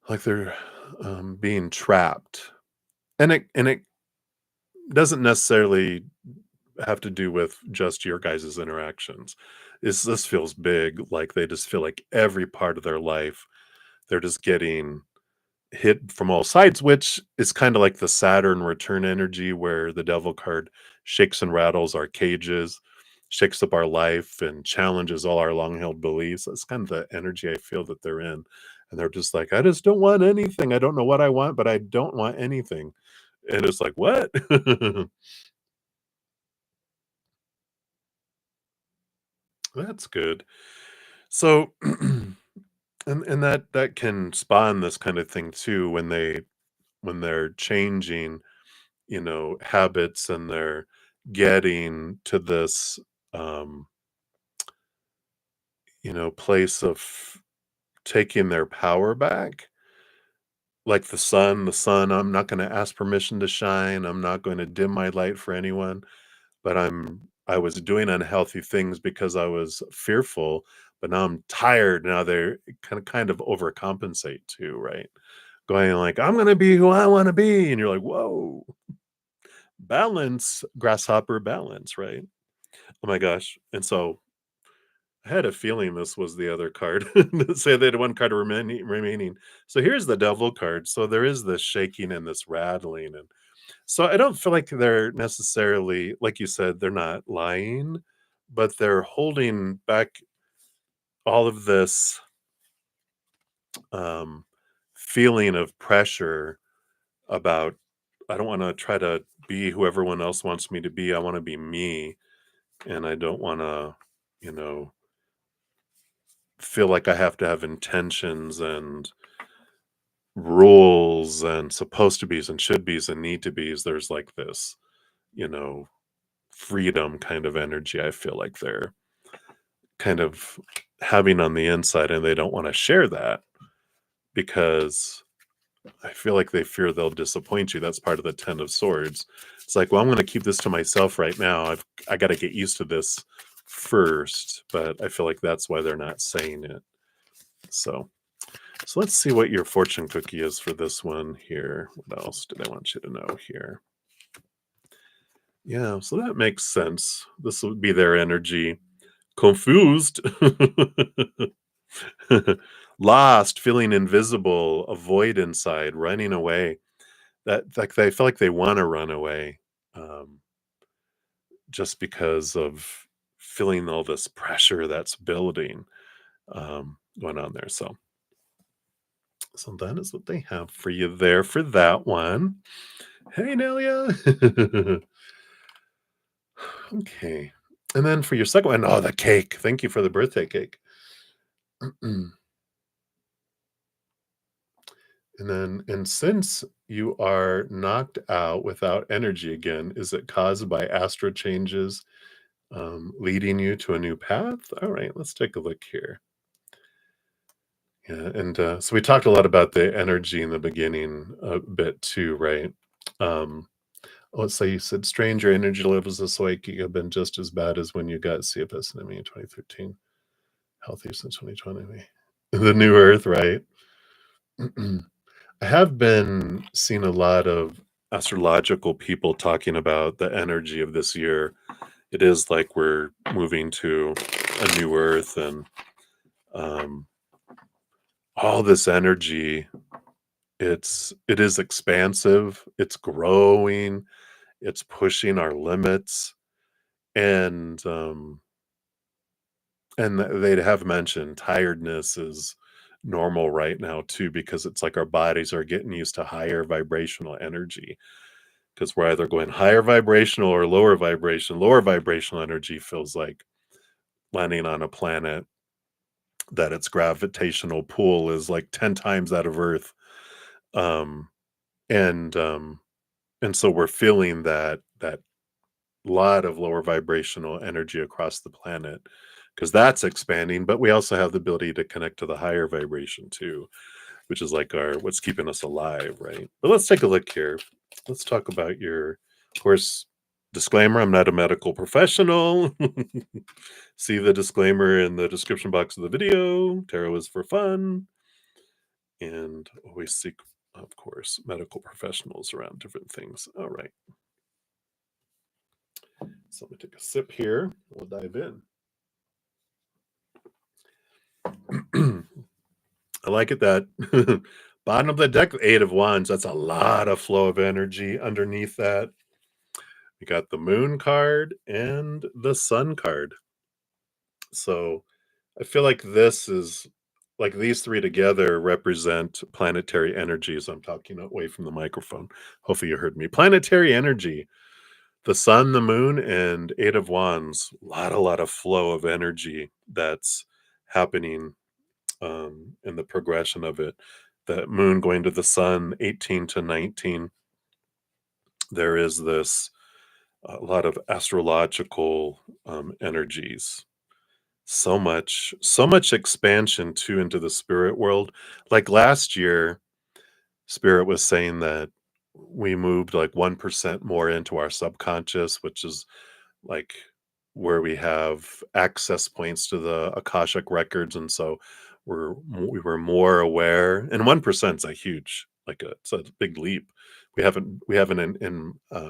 A: they're being trapped, and it doesn't necessarily have to do with just your guys' interactions. This feels big, like they just feel like every part of their life they're just getting hit from all sides, which is kind of like the Saturn return energy where the devil card shakes and rattles our cages, shakes up our life, and challenges all our long held beliefs. That's kind of the energy I feel that they're in. And they're just like, I just don't want anything. I don't know what I want, but I don't want anything. And it's like, what? That's good. So, and that can spawn this kind of thing too when they're changing, habits, and they're getting to this, um, place of taking their power back. Like the sun, I'm not going to ask permission to shine. I'm not going to dim my light for anyone, but I was doing unhealthy things because I was fearful, but now I'm tired. Now they're kind of overcompensate too, right? Going like, I'm going to be who I want to be. And you're like, whoa, balance, grasshopper balance, right? Oh my gosh. And so I had a feeling this was the other card. Say they had one card remaining. So here's the devil card. So there is this shaking and this rattling. And so I don't feel like they're necessarily, like you said, they're not lying, but they're holding back all of this um, feeling of pressure about I don't want to try to be who everyone else wants me to be. I want to be me, and I don't want to, you know, feel like I have to have intentions and rules and supposed to be's and should be's and need to be's. There's like this, you know, freedom kind of energy. I feel like they're kind of having on the inside, and they don't want to share that because I feel like they fear they'll disappoint you. That's part of the Ten of Swords. It's like, well, I'm going to keep this to myself right now. I got to get used to this first, but I feel like that's why they're not saying it. So let's see what your fortune cookie is for this one here. What else did I want you to know here? Yeah, so that makes sense. This would be their energy. Confused. Lost, feeling invisible, a void inside, running away. That like they feel like they want to run away, um, just because of feeling all this pressure that's building, going on there. So that is what they have for you there for that one. Hey, Nelia. Okay. And then for your second one, oh, the cake. Thank you for the birthday cake. And and since you are knocked out without energy again, is it caused by astral changes leading you to a new path? All right, let's take a look here. Yeah, and so we talked a lot about the energy in the beginning a bit too, right? Um, let's say you said stranger energy levels this week have been just as bad as when you got CFS in 2013. Healthy since 2020. The new Earth, right? I have been seeing a lot of astrological people talking about the energy of this year. It is like we're moving to a new Earth, and um, all this energy. It is expansive. It's growing. It's pushing our limits, and they'd have mentioned tiredness is normal right now too, because it's like our bodies are getting used to higher vibrational energy, because we're either going higher vibrational or lower vibration. Lower vibrational energy feels like landing on a planet that its gravitational pull is like 10 times that of Earth. Um, and and so we're feeling that lot of lower vibrational energy across the planet, because that's expanding, but we also have the ability to connect to the higher vibration too, which is like our what's keeping us alive, right? But let's take a look here. Let's talk about your, of course, disclaimer, I'm not a medical professional. See the disclaimer in the description box of the video. Tarot is for fun, and always seek, of course, medical professionals around different things. All right, so I'm gonna take a sip here. We'll dive in. I like it that bottom of the deck, Eight of Wands. That's a lot of flow of energy underneath that. We got the Moon card and the Sun card. So I feel like this is like these three together represent planetary energies. I'm talking away from the microphone. Hopefully you heard me. Planetary energy. The sun, the moon, and Eight of Wands. A lot of flow of energy that's happening in the progression of it. The moon going to the sun, 18 to 19. There is this a lot of astrological energies. So much expansion too into the spirit world. Like last year, Spirit was saying that we moved like 1% more into our subconscious, which is like where we have access points to the Akashic records, and so we were more aware. And 1% is a huge, like it's a big leap. We haven't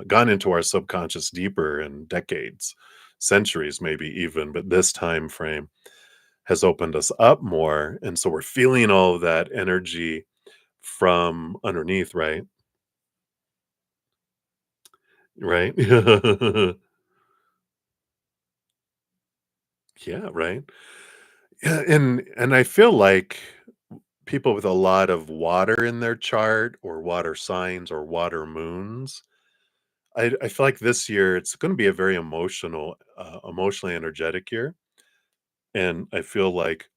A: gone into our subconscious deeper in decades, centuries, maybe even. But this time frame has opened us up more, and so we're feeling all of that energy from underneath, right? Right. Yeah, right. Yeah, and I feel like people with a lot of water in their chart or water signs or water moons. I feel like this year it's going to be a very emotionally energetic year, and I feel like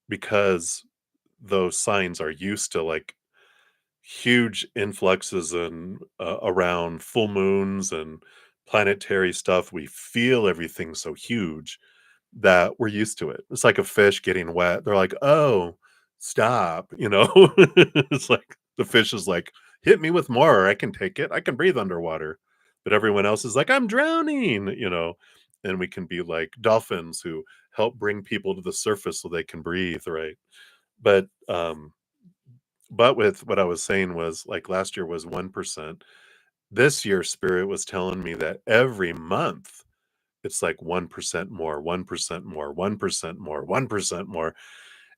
A: because those signs are used to like huge influxes and around full moons and planetary stuff, we feel everything so huge that we're used to it. It's like a fish getting wet. They're like, "Oh, stop," you know? It's like the fish is like, "Hit me with more. I can take it. I can breathe underwater." But everyone else is like, "I'm drowning," you know? And we can be like dolphins who help bring people to the surface so they can breathe, right? But but with what I was saying was like last year was 1%. This year spirit was telling me that every month it's like 1% more, 1% more, 1% more, 1% more.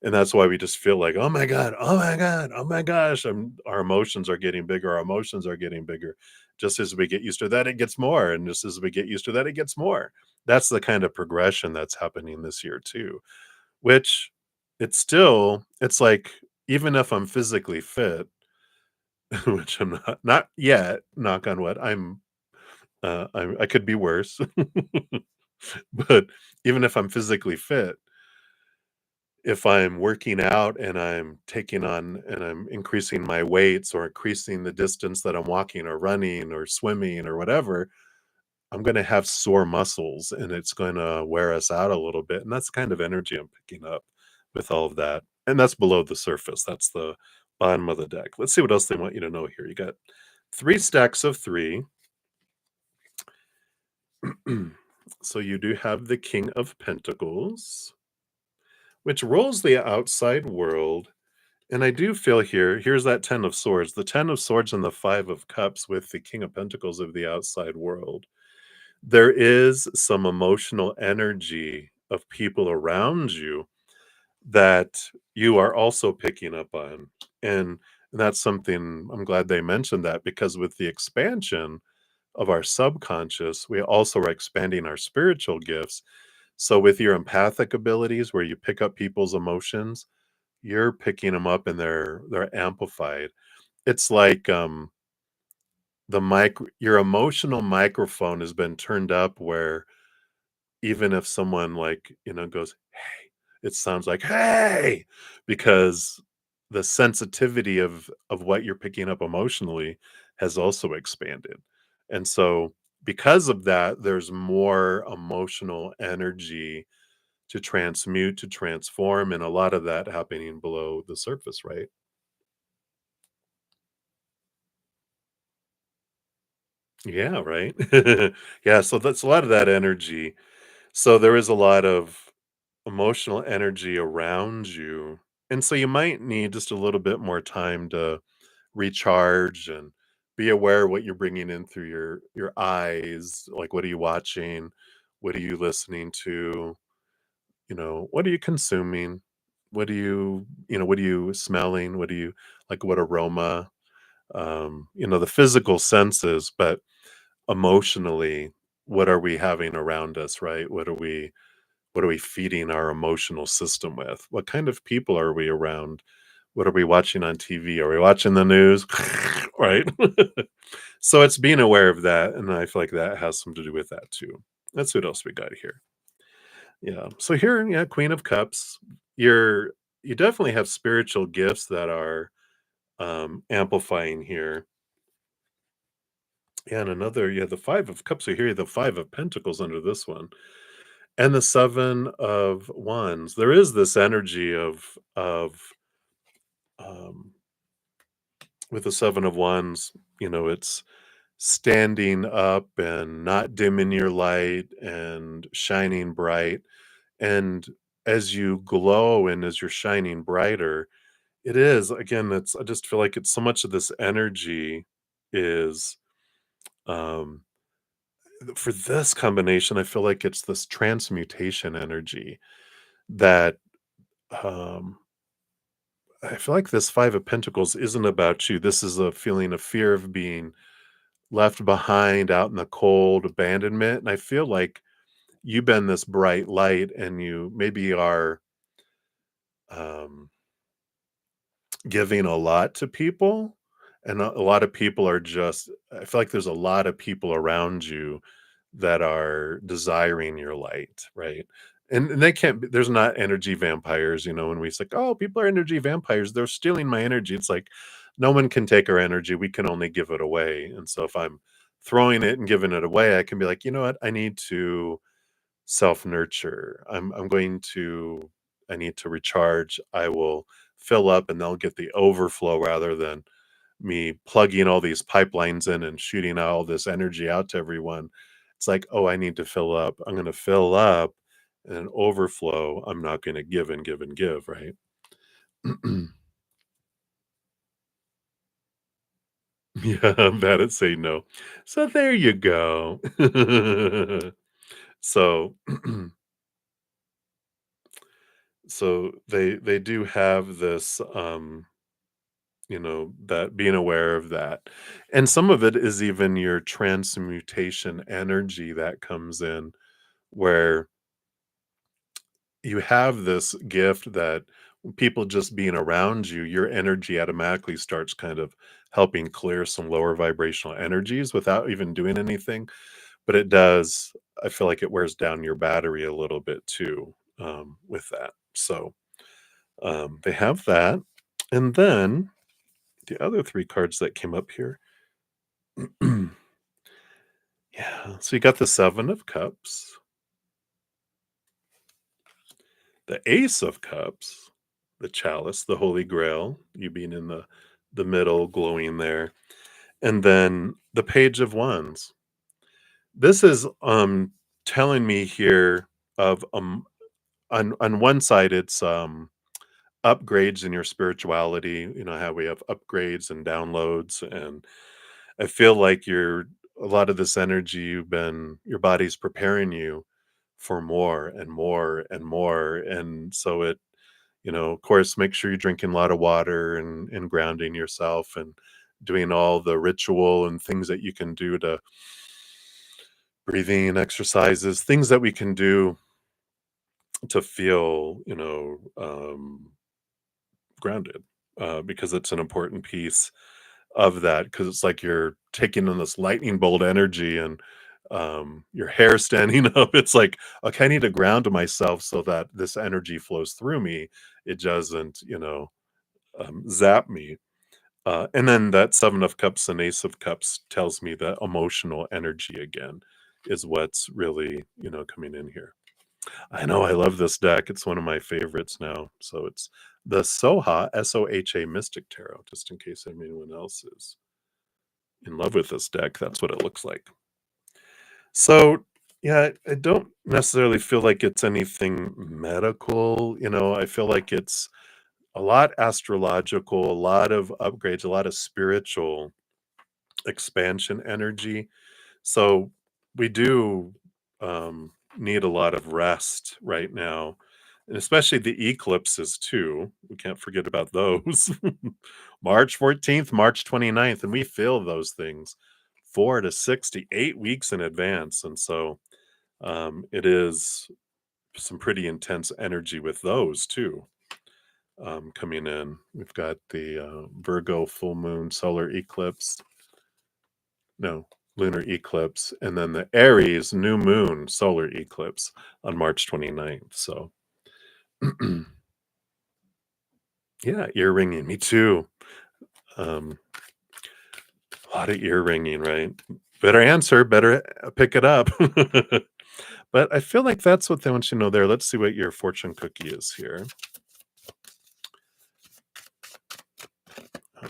A: And that's why we just feel like, oh my God, oh my God, oh my gosh. Our emotions are getting bigger. Our emotions are getting bigger. Just as we get used to that, it gets more. And just as we get used to that, it gets more. That's the kind of progression that's happening this year, too, which it's like, even if I'm physically fit, which I'm not yet, knock on wood, I could be worse. But even if I'm physically fit, if I'm working out and I'm increasing my weights or increasing the distance that I'm walking or running or swimming or whatever, I'm gonna have sore muscles and it's gonna wear us out a little bit. And that's the kind of energy I'm picking up with all of that. And that's below the surface. That's the bottom of the deck. Let's see what else they want you to know here. You got three stacks of three. So you do have the King of Pentacles, which rules the outside world. And I do feel here's that 10 of swords. The 10 of swords and the 5 of cups with the King of Pentacles of the outside world. There is some emotional energy of people around you that you are also picking up on. And that's something I'm glad they mentioned that, because with the expansion of our subconscious, we also are expanding our spiritual gifts. So with your empathic abilities where you pick up people's emotions, you're picking them up and they're amplified. It's like the mic your emotional microphone has been turned up where even if someone like, goes, "Hey," it sounds like, "Hey," because the sensitivity of what you're picking up emotionally has also expanded. And so because of that, there's more emotional energy to transmute, to transform, and a lot of that happening below the surface, right? Yeah, right. Yeah, so that's a lot of that energy. So there is a lot of emotional energy around you. And so you might need just a little bit more time to recharge and be aware of what you're bringing in through your eyes. Like, what are you watching? What are you listening to? What are you consuming? What are you smelling? What do you like? What aroma? The physical senses, but emotionally, what are we having around us, right? What are we feeding our emotional system with? What kind of people are we around? What are we watching on TV? Are we watching the news? Right? So it's being aware of that, and I feel like that has something to do with that too. Let's see what else we got here. Yeah. So here, yeah, Queen of Cups. You definitely have spiritual gifts that are amplifying here. Yeah, and another, yeah, the Five of Cups are here, the Five of Pentacles under this one. And the 7 of Wands. There is this energy of um with the 7 of Wands, it's standing up and not dimming your light and shining bright. And as you glow and as you're shining brighter, it is again, it's I just feel like it's so much of this energy is um for this combination, I feel like it's this transmutation energy that um I feel like this 5 of Pentacles isn't about you. This is a feeling of fear of being left behind out in the cold, abandonment. And I feel like you've been this bright light and you maybe are, um, giving a lot to people, and a lot of people are just I feel like there's a lot of people around you that are desiring your light, right? And they can't be there's not energy vampires, when we say, "Oh, people are energy vampires, they're stealing my energy." It's like, no one can take our energy, we can only give it away, and so if I'm throwing it and giving it away, I can be like, "You know what? I need to self-nurture. I need to recharge. I will fill up and they'll get the overflow rather than me plugging all these pipelines in and shooting all this energy out to everyone. It's like, oh, I need to fill up. I'm going to fill up and overflow. I'm not going to give and give and give, right? Yeah, I'm bad at saying no. So there you go. So so they do have this that being aware of that. And some of it is even your transmutation energy that comes in where you have this gift that people just being around you, your energy automatically starts kind of helping clear some lower vibrational energies without even doing anything. But it does, I feel like it wears down your battery a little bit too with that. So they have that. And then the other three cards that came up here. Yeah, so you got the 7 of Cups, the Ace of Cups, the Chalice, the Holy Grail, you being in the middle, glowing there, and then the Page of Wands. This is, telling me here of, on one side, it's, upgrades in your spirituality, how we have upgrades and downloads, and I feel like a lot of this energy your body's preparing you for more and more and more. And so of course, make sure you're drinking a lot of water and grounding yourself and doing all the ritual and things that you can do to breathing exercises, things that we can do to feel, grounded, because it's an important piece of that because it's like you're taking in this lightning bolt energy and your hair standing up. It's like, okay, I need to ground myself so that this energy flows through me. It doesn't, zap me. And then that 7 of Cups and Ace of Cups tells me that emotional energy again is what's really, coming in here. I know I love this deck. It's one of my favorites now. So it's the Soha Soha Mystic Tarot, just in case anyone else is in love with this deck. That's what it looks like. So, yeah, I don't necessarily feel like it's anything medical. I feel like it's a lot astrological, a lot of upgrades, a lot of spiritual expansion energy. So we do need a lot of rest right now, and especially the eclipses too. We can't forget about those. March 14th, March 29th, and we feel those things 4 to 6 to 8 weeks in advance. And so it is some pretty intense energy with those too coming in. We've got the Virgo full moon solar eclipse, no, lunar eclipse, and then the Aries new moon solar eclipse on March 29th. So, yeah, ear ringing. Me too. Um, a lot of ear ringing, right? Better answer, better pick it up. But I feel like that's what they want you to know there. Let's see what your fortune cookie is here.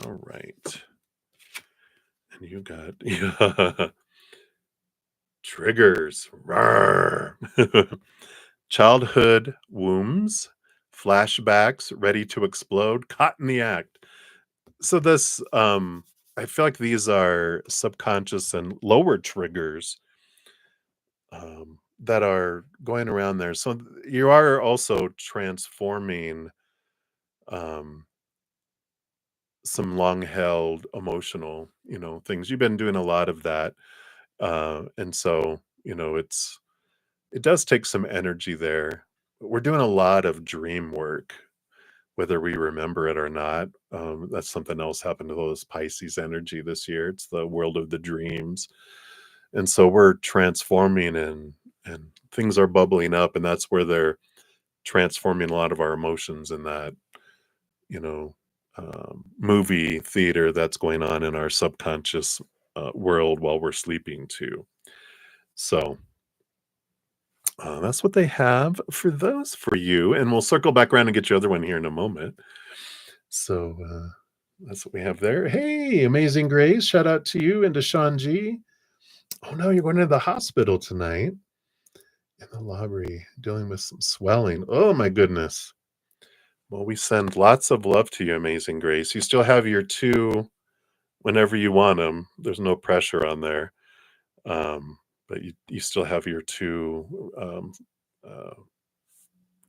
A: All right. And you got yeah, triggers. Rawr. Childhood wombs, flashbacks ready to explode, caught in the act. So this I feel like these are subconscious and lower triggers that are going around there. So you are also transforming um some long held emotional, things. You've been doing a lot of that. And so, it does take some energy there. We're doing a lot of dream work whether we remember it or not. That's something else happened to those Pisces energy this year. It's the world of the dreams. And so we're transforming and things are bubbling up, and that's where they're transforming a lot of our emotions in that, you know, movie theater that's going on in our subconscious world while we're sleeping too. So that's what they have for those for you, and we'll circle back around and get your other one here in a moment. So that's what we have there. Hey, Amazing Grace, shout out to you and to Sean G. Oh no, you're going to the hospital tonight in the lobby, dealing with some swelling. Oh my goodness. Well, we send lots of love to you, Amazing Grace. You still have your two whenever you want them. There's no pressure on there. But you still have your uh,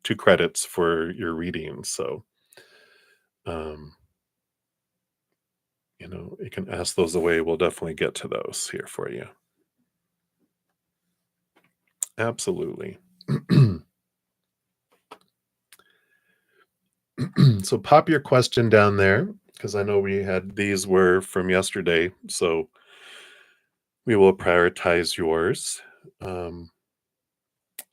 A: two credits for your reading. So, um, you can ask those away. We'll definitely get to those here for you. Absolutely. So pop your question down there because I know these were from yesterday. So we will prioritize yours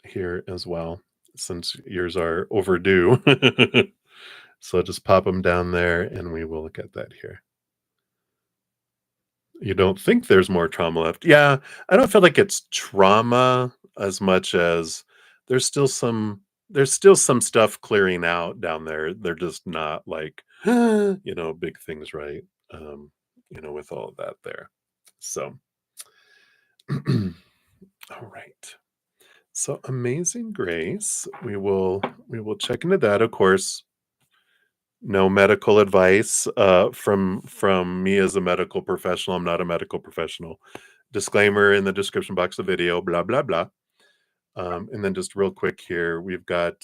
A: here as well, since yours are overdue. So just pop them down there and we will look at that here. You don't think there's more trauma left? Yeah, I don't feel like it's trauma as much as there's still some there's still some stuff clearing out down there. They're just not like, big things, right? With all of that there. So, all right. So Amazing Grace, we will check into that. Of course, no medical advice from me as a medical professional. I'm not a medical professional. Disclaimer in the description box of the video, blah blah blah. And then just real quick here, we've got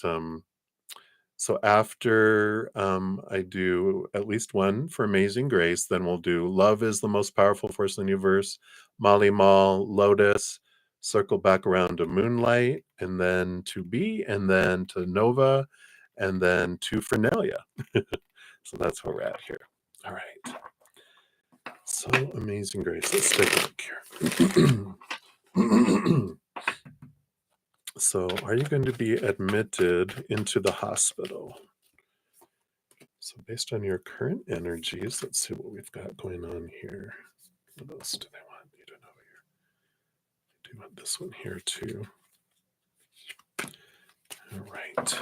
A: so after I do at least one for Amazing Grace, then we'll do Love is the Most Powerful Force in the Universe, Molly Mall, Lotus, circle back around to Moonlight, and then to B, and then to Nova, and then to Fernalia. So that's where we're at here. All right. So Amazing Grace. Let's take a look here. So, are you going to be admitted into the hospital? So, based on your current energies, let's see what we've got going on here. What else do they want you to know here? I do want this one here too. All right.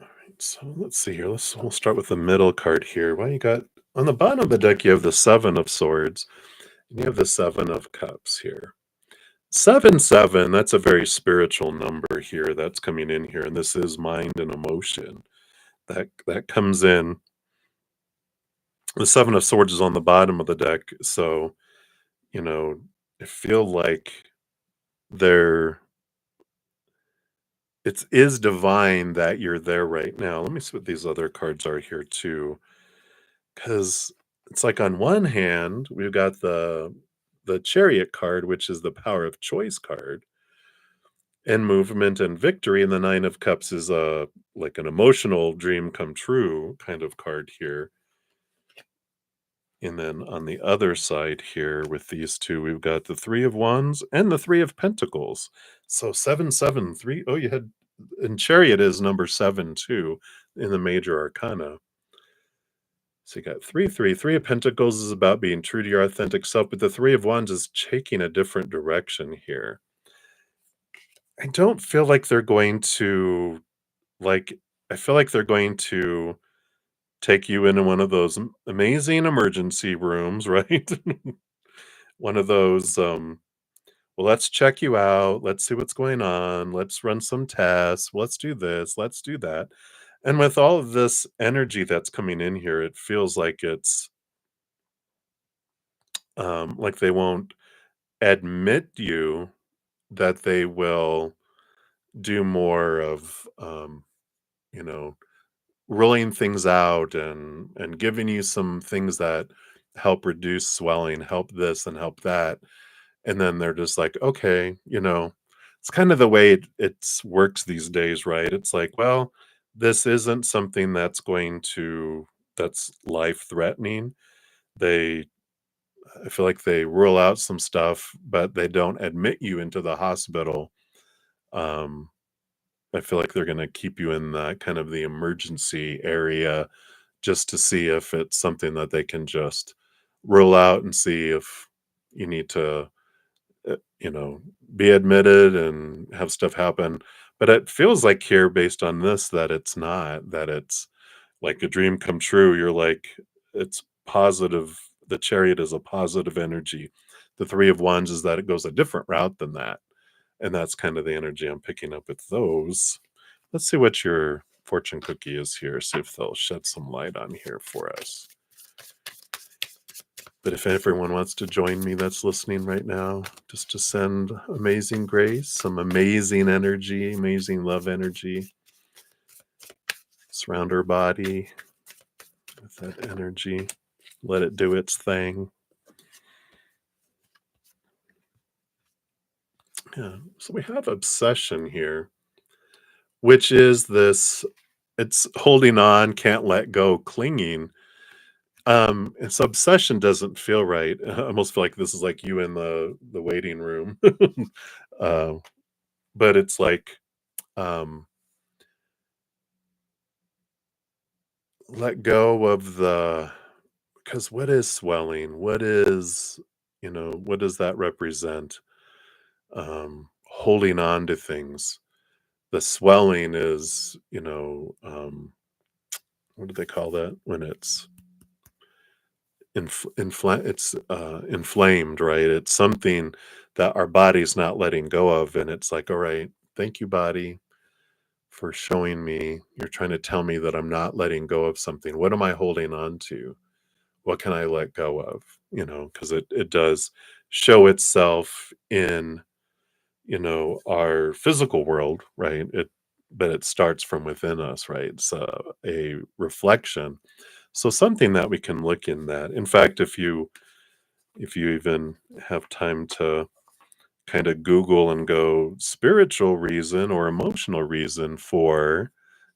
A: All right. So let's see here. We'll start with the middle card here. Well, you got on the bottom of the deck, you have the Seven of Swords, and you have the Seven of Cups here. 7 7, that's a very spiritual number here that's coming in here, and this is mind and emotion that comes in. The Seven of Swords is on the bottom of the deck, so I feel like there it is divine that you're there right now. Let me see what these other cards are here too, because it's like on one hand we've got the Chariot card, which is the power of choice card, and movement and victory, and the Nine of Cups is like an emotional dream come true kind of card here. And then on the other side here with these two, we've got the Three of Wands and the Three of Pentacles. So 7 7 3. Oh, you had, and Chariot is number 7 too in the major arcana. So you got 3 3. Three of Pentacles is about being true to your authentic self, but the Three of Wands is taking a different direction here. I don't feel like they're going to like I feel like they're going to take you into one of those amazing emergency rooms, right? One of those well, let's check you out, let's see what's going on, let's run some tests, let's do this, let's do that. And with all of this energy that's coming in here, it feels like they won't admit you, that they will do more of you know rolling things out and giving you some things that help reduce swelling, help this and help that. And then they're just like, okay, it's kind of the way it's works these days, right? It's like, well, this isn't something that's life threatening. They I feel like they rule out some stuff, but they don't admit you into the hospital. Um, I feel like they're going to keep you in the kind of the emergency area just to see if it's something that they can just rule out and see if you need to, you know, be admitted and have stuff happen. But it feels like here, based on this, that it's not, that it's like a dream come true. You're like, it's positive. The chariot is a positive energy. The three of wands is that it goes a different route than that. And that's kind of the energy I'm picking up with those. Let's see what your fortune cookie is here. See if they'll shed some light on here for us. But if everyone wants to join me that's listening right now, just to send amazing grace, some amazing energy, amazing love energy, surround our body with that energy. Let it do its thing. Yeah. So we have obsession here, which is this it's holding on, can't let go, clinging. And so obsession doesn't feel right. I almost feel like this is like you in the waiting room. uh, but it's like um let go of the because what is swelling? What is, what does that represent? Holding on to things. The swelling is, what do they call that when it's inflamed, right? It's something that our body's not letting go of, and it's like, all right, thank you, body, for showing me. You're trying to tell me that I'm not letting go of something. What am I holding on to? What can I let go of? Because it does show itself in, our physical world, right? But it starts from within us, right? It's a reflection. So something that we can look in that. In fact, if you even have time to kind of Google and go spiritual reason or emotional reason for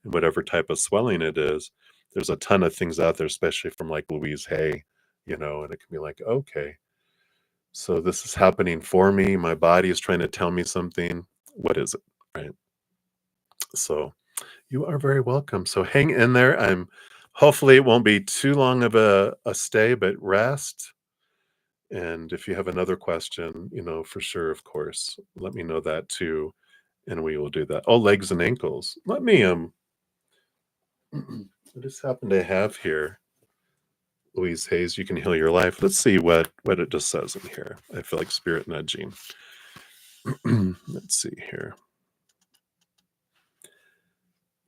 A: whatever type of swelling it is, there's a ton of things out there, especially from like Louise Hay, and it can be like, okay, so this is happening for me. My body is trying to tell me something. What is it? Right. So you are very welcome. So hang in there. Hopefully it won't be too long of a stay, but rest. And if you have another question, for sure, of course, let me know that too. And we will do that. Oh, legs and ankles. Let me I just happen to have here Louise Hayes, You Can Heal Your Life. Let's see what it just says in here. I feel like spirit nudging. Let's see here.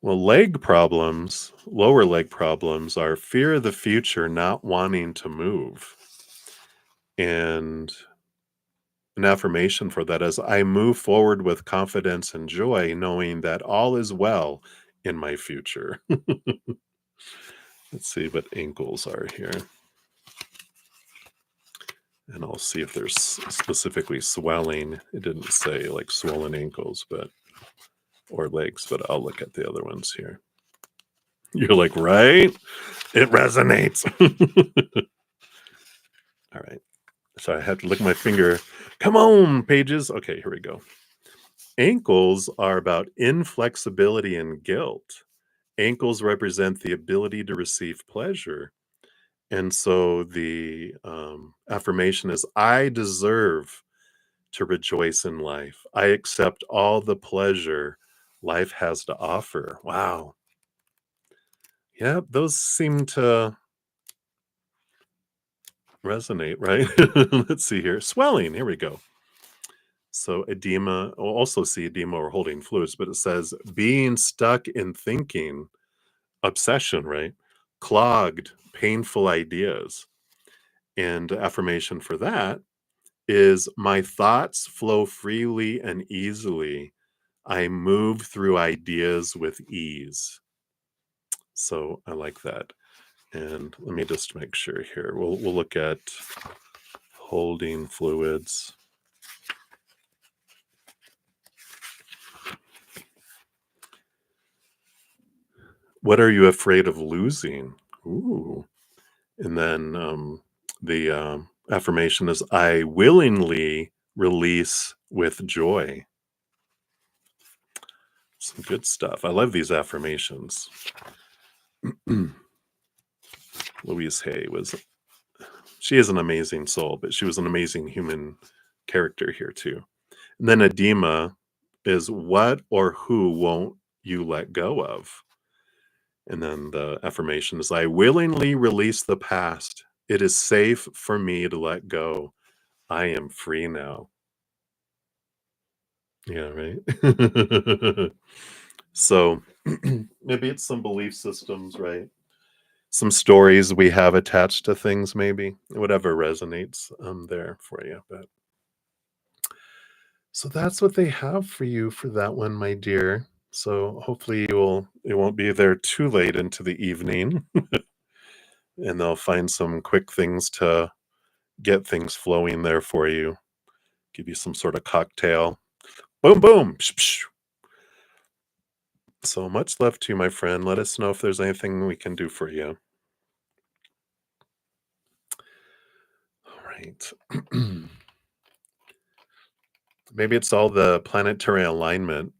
A: Well, lower leg problems are fear of the future, not wanting to move. And an affirmation for that is I move forward with confidence and joy, knowing that all is well in my future. Let's see what ankles are here. And I'll see if there's specifically swelling. It didn't say like swollen ankles, or legs, but I'll look at the other ones here. You're like, right? It resonates. All right. So I have to lick my finger. Come on, pages. Okay, here we go. Ankles are about inflexibility and guilt. Ankles represent the ability to receive pleasure. And so the affirmation is I deserve to rejoice in life. I accept all the pleasure life has to offer. Wow. Yeah, those seem to resonate, right? Let's see here. Swelling. Here we go. So edema, we'll also see edema or holding fluids, but it says being stuck in thinking, obsession, right? Clogged, painful ideas. And affirmation for that is my thoughts flow freely and easily. I move through ideas with ease. So I like that. And let me just make sure here. We'll look at holding fluids. What are you afraid of losing? Ooh. And then the affirmation is, I willingly release with joy. Some good stuff. I love these affirmations. Louise Hay she is an amazing soul, but she was an amazing human character here too. And then edema is, what or who won't you let go of? And then the affirmation is, I willingly release the past. It is safe for me to let go. I am free now. Yeah, right. So maybe it's some belief systems, right? Some stories we have attached to things, maybe whatever resonates there for you. But so that's what they have for you for that one, my dear. So hopefully it won't be there too late into the evening, and they'll find some quick things to get things flowing there for you. Give you some sort of cocktail. Boom, boom. Psh, psh. So much love to you, my friend. Let us know if there's anything we can do for you. All right. Maybe it's all the planetary alignment.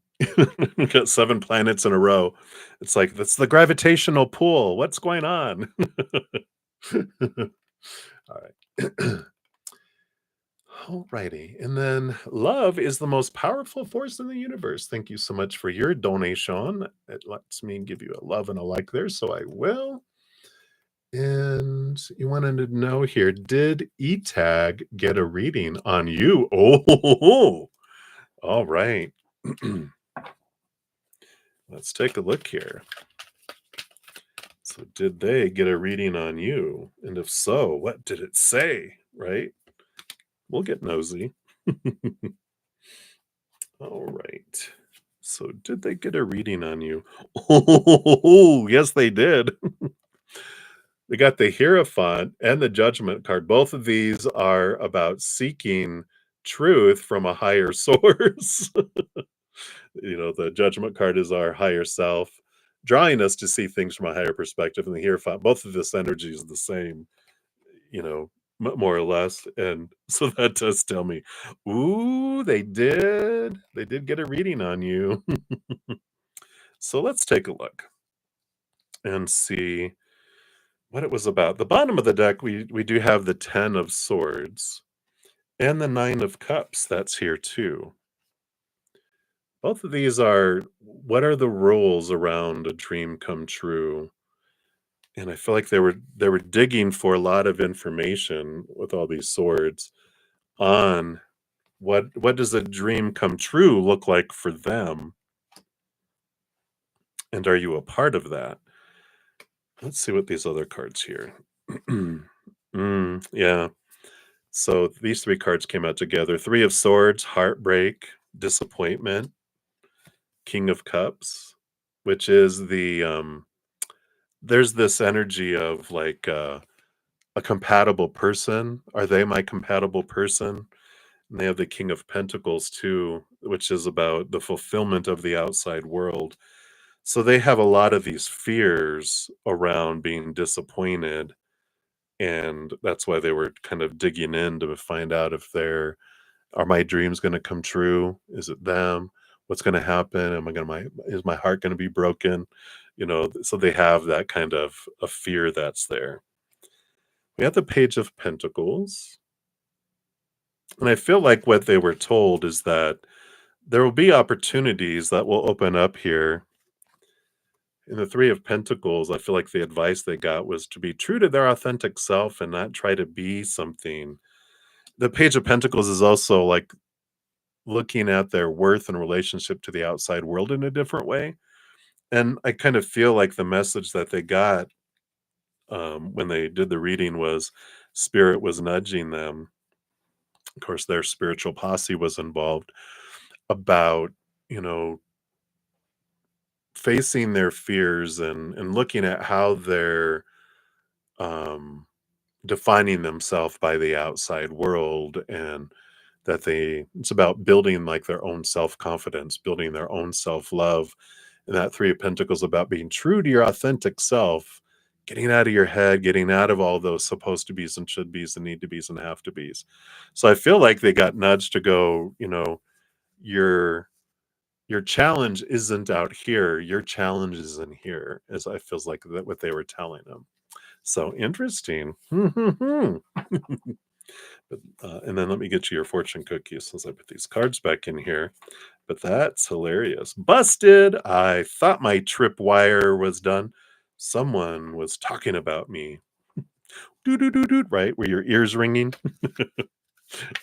A: We got 7 planets in a row. It's like, that's the gravitational pull. What's going on? All right. Alrighty. And then love is the most powerful force in the universe. Thank you so much for your donation. It lets me give you a love and a like there, so I will. And you wanted to know here, did ETAG get a reading on you? Oh, all right. Let's take a look here. So did they get a reading on you? And if so, what did it say? Right? We'll get nosy. All right. So did they get a reading on you? Oh, yes, they did. They got the Hierophant and the Judgment card. Both of these are about seeking truth from a higher source. The Judgment card is our higher self, drawing us to see things from a higher perspective. And the Hierophant, both of this energy is the same, more or less. And so that does tell me, ooh, they did. They did get a reading on you. So let's take a look and see what it was about. The bottom of the deck, we do have the 10 of swords and the 9 of cups. That's here too. Both of these are, what are the rules around a dream come true? And I feel like they were digging for a lot of information with all these swords on what does a dream come true look like for them, and are you a part of that? Let's see what these other cards here. Yeah. So these 3 cards came out together. 3 of swords, heartbreak, disappointment, King of cups, which is there's this energy of like a compatible person. Are they my compatible person? And they have the King of Pentacles too, which is about the fulfillment of the outside world. So they have a lot of these fears around being disappointed. And that's why they were kind of digging in to find out if are my dreams going to come true? Is it them? What's going to happen? Is my heart going to be broken? So they have that kind of a fear that's there. We have the Page of Pentacles. And I feel like what they were told is that there will be opportunities that will open up here. In the 3 of Pentacles, I feel like the advice they got was to be true to their authentic self and not try to be something. The Page of Pentacles is also like looking at their worth in relationship to the outside world in a different way. And I kind of feel like the message that they got when they did the reading was spirit was nudging them. Of course, their spiritual posse was involved about, you know, facing their fears and looking at how they're um, defining themselves by the outside world, and it's about building like their own self-confidence, building their own self-love, And that Three of Pentacles about being true to your authentic self, getting out of your head, getting out of all those supposed to be's and should be's and need to be's and have to be's. So I feel like they got nudged to go, your your challenge isn't out here. Your challenge is in here, as I feels like that what they were telling them. So interesting. But, and then let me get you your fortune cookie since I put these cards back in here. But that's hilarious. Busted. I thought my tripwire was done. Someone was talking about me. Doo doo doo doo. Right? Were your ears ringing?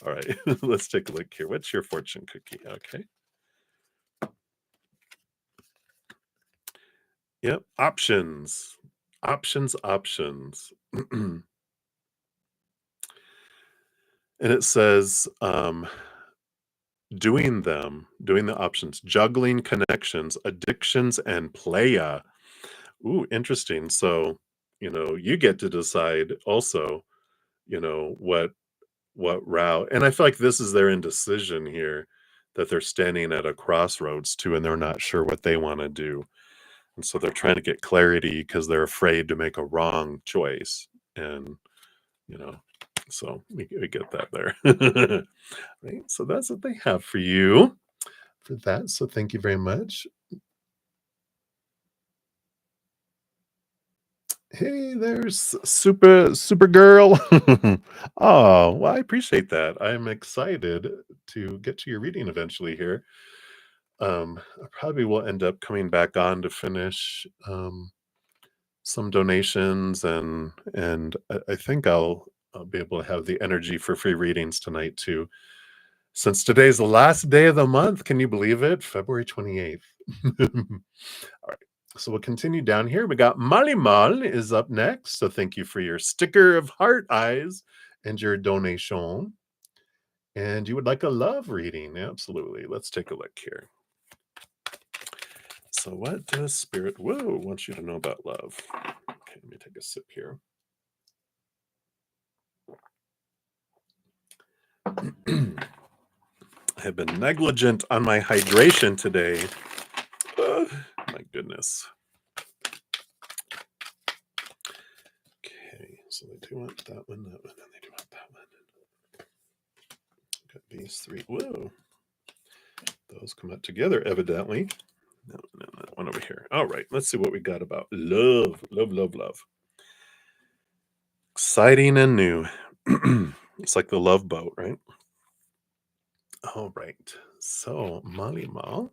A: All right. Let's take a look here. What's your fortune cookie? Okay. Yep. Options. Options, options. And it says, doing the options, juggling connections, addictions, and playa. Ooh, interesting. So, you get to decide also, what route. And I feel like this is their indecision here, that they're standing at a crossroads too, and they're not sure what they want to do. And so they're trying to get clarity because they're afraid to make a wrong choice. And, you know, so we get that there. Right. So that's what they have for you for that. So thank you very much. Hey, there's super girl. Oh, well, I appreciate that. I'm excited to get to your reading eventually here. I probably will end up coming back on to finish some donations and I think I'll be able to have the energy for free readings tonight too. Since today's the last day of the month, can you believe it? February 28th. All right. So we'll continue down here. We got Malimal is up next. So thank you for your sticker of heart eyes and your donation. And you would like a love reading. Absolutely. Let's take a look here. So what does Spirit want you to know about love? Okay, let me take a sip here. I have been negligent on my hydration today. My goodness. Okay, so they do want that one, and they do want that one. Got these three. Whoa. Those come out together, evidently. No, that one over here. All right, let's see what we got about love. Love, love, love. Exciting and new. It's like the love boat, right? All right. So, Molly Mal.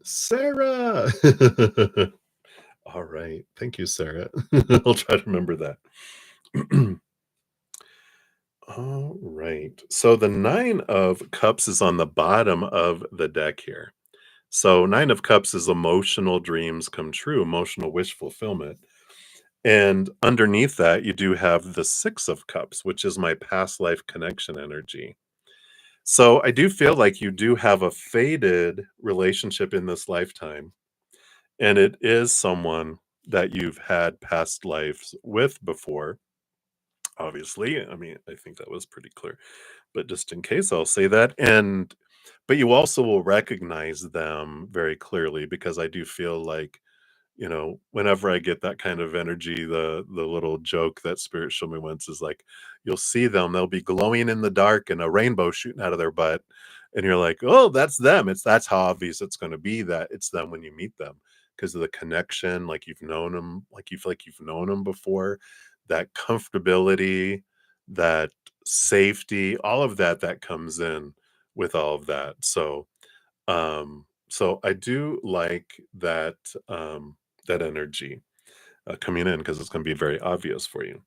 A: Sarah. All right. Thank you, Sarah. I'll try to remember that. All right. So the Nine of Cups is on the bottom of the deck here. So Nine of Cups is emotional dreams come true, emotional wish fulfillment. And underneath that, you do have the Six of Cups, which is my past life connection energy. So I do feel like you do have a faded relationship in this lifetime. And it is someone that you've had past lives with before. Obviously, I mean, I think that was pretty clear. But just in case, I'll say that. But you also will recognize them very clearly because I do feel like, whenever I get that kind of energy, the little joke that Spirit showed me once is like, you'll see them, they'll be glowing in the dark and a rainbow shooting out of their butt. And you're like, oh, that's them. That's how obvious it's going to be that it's them when you meet them because of the connection, like you've known them, like you feel like you've known them before, that comfortability, that safety, all of that comes in with all of that. So I do like that energy coming in because it's going to be very obvious for you.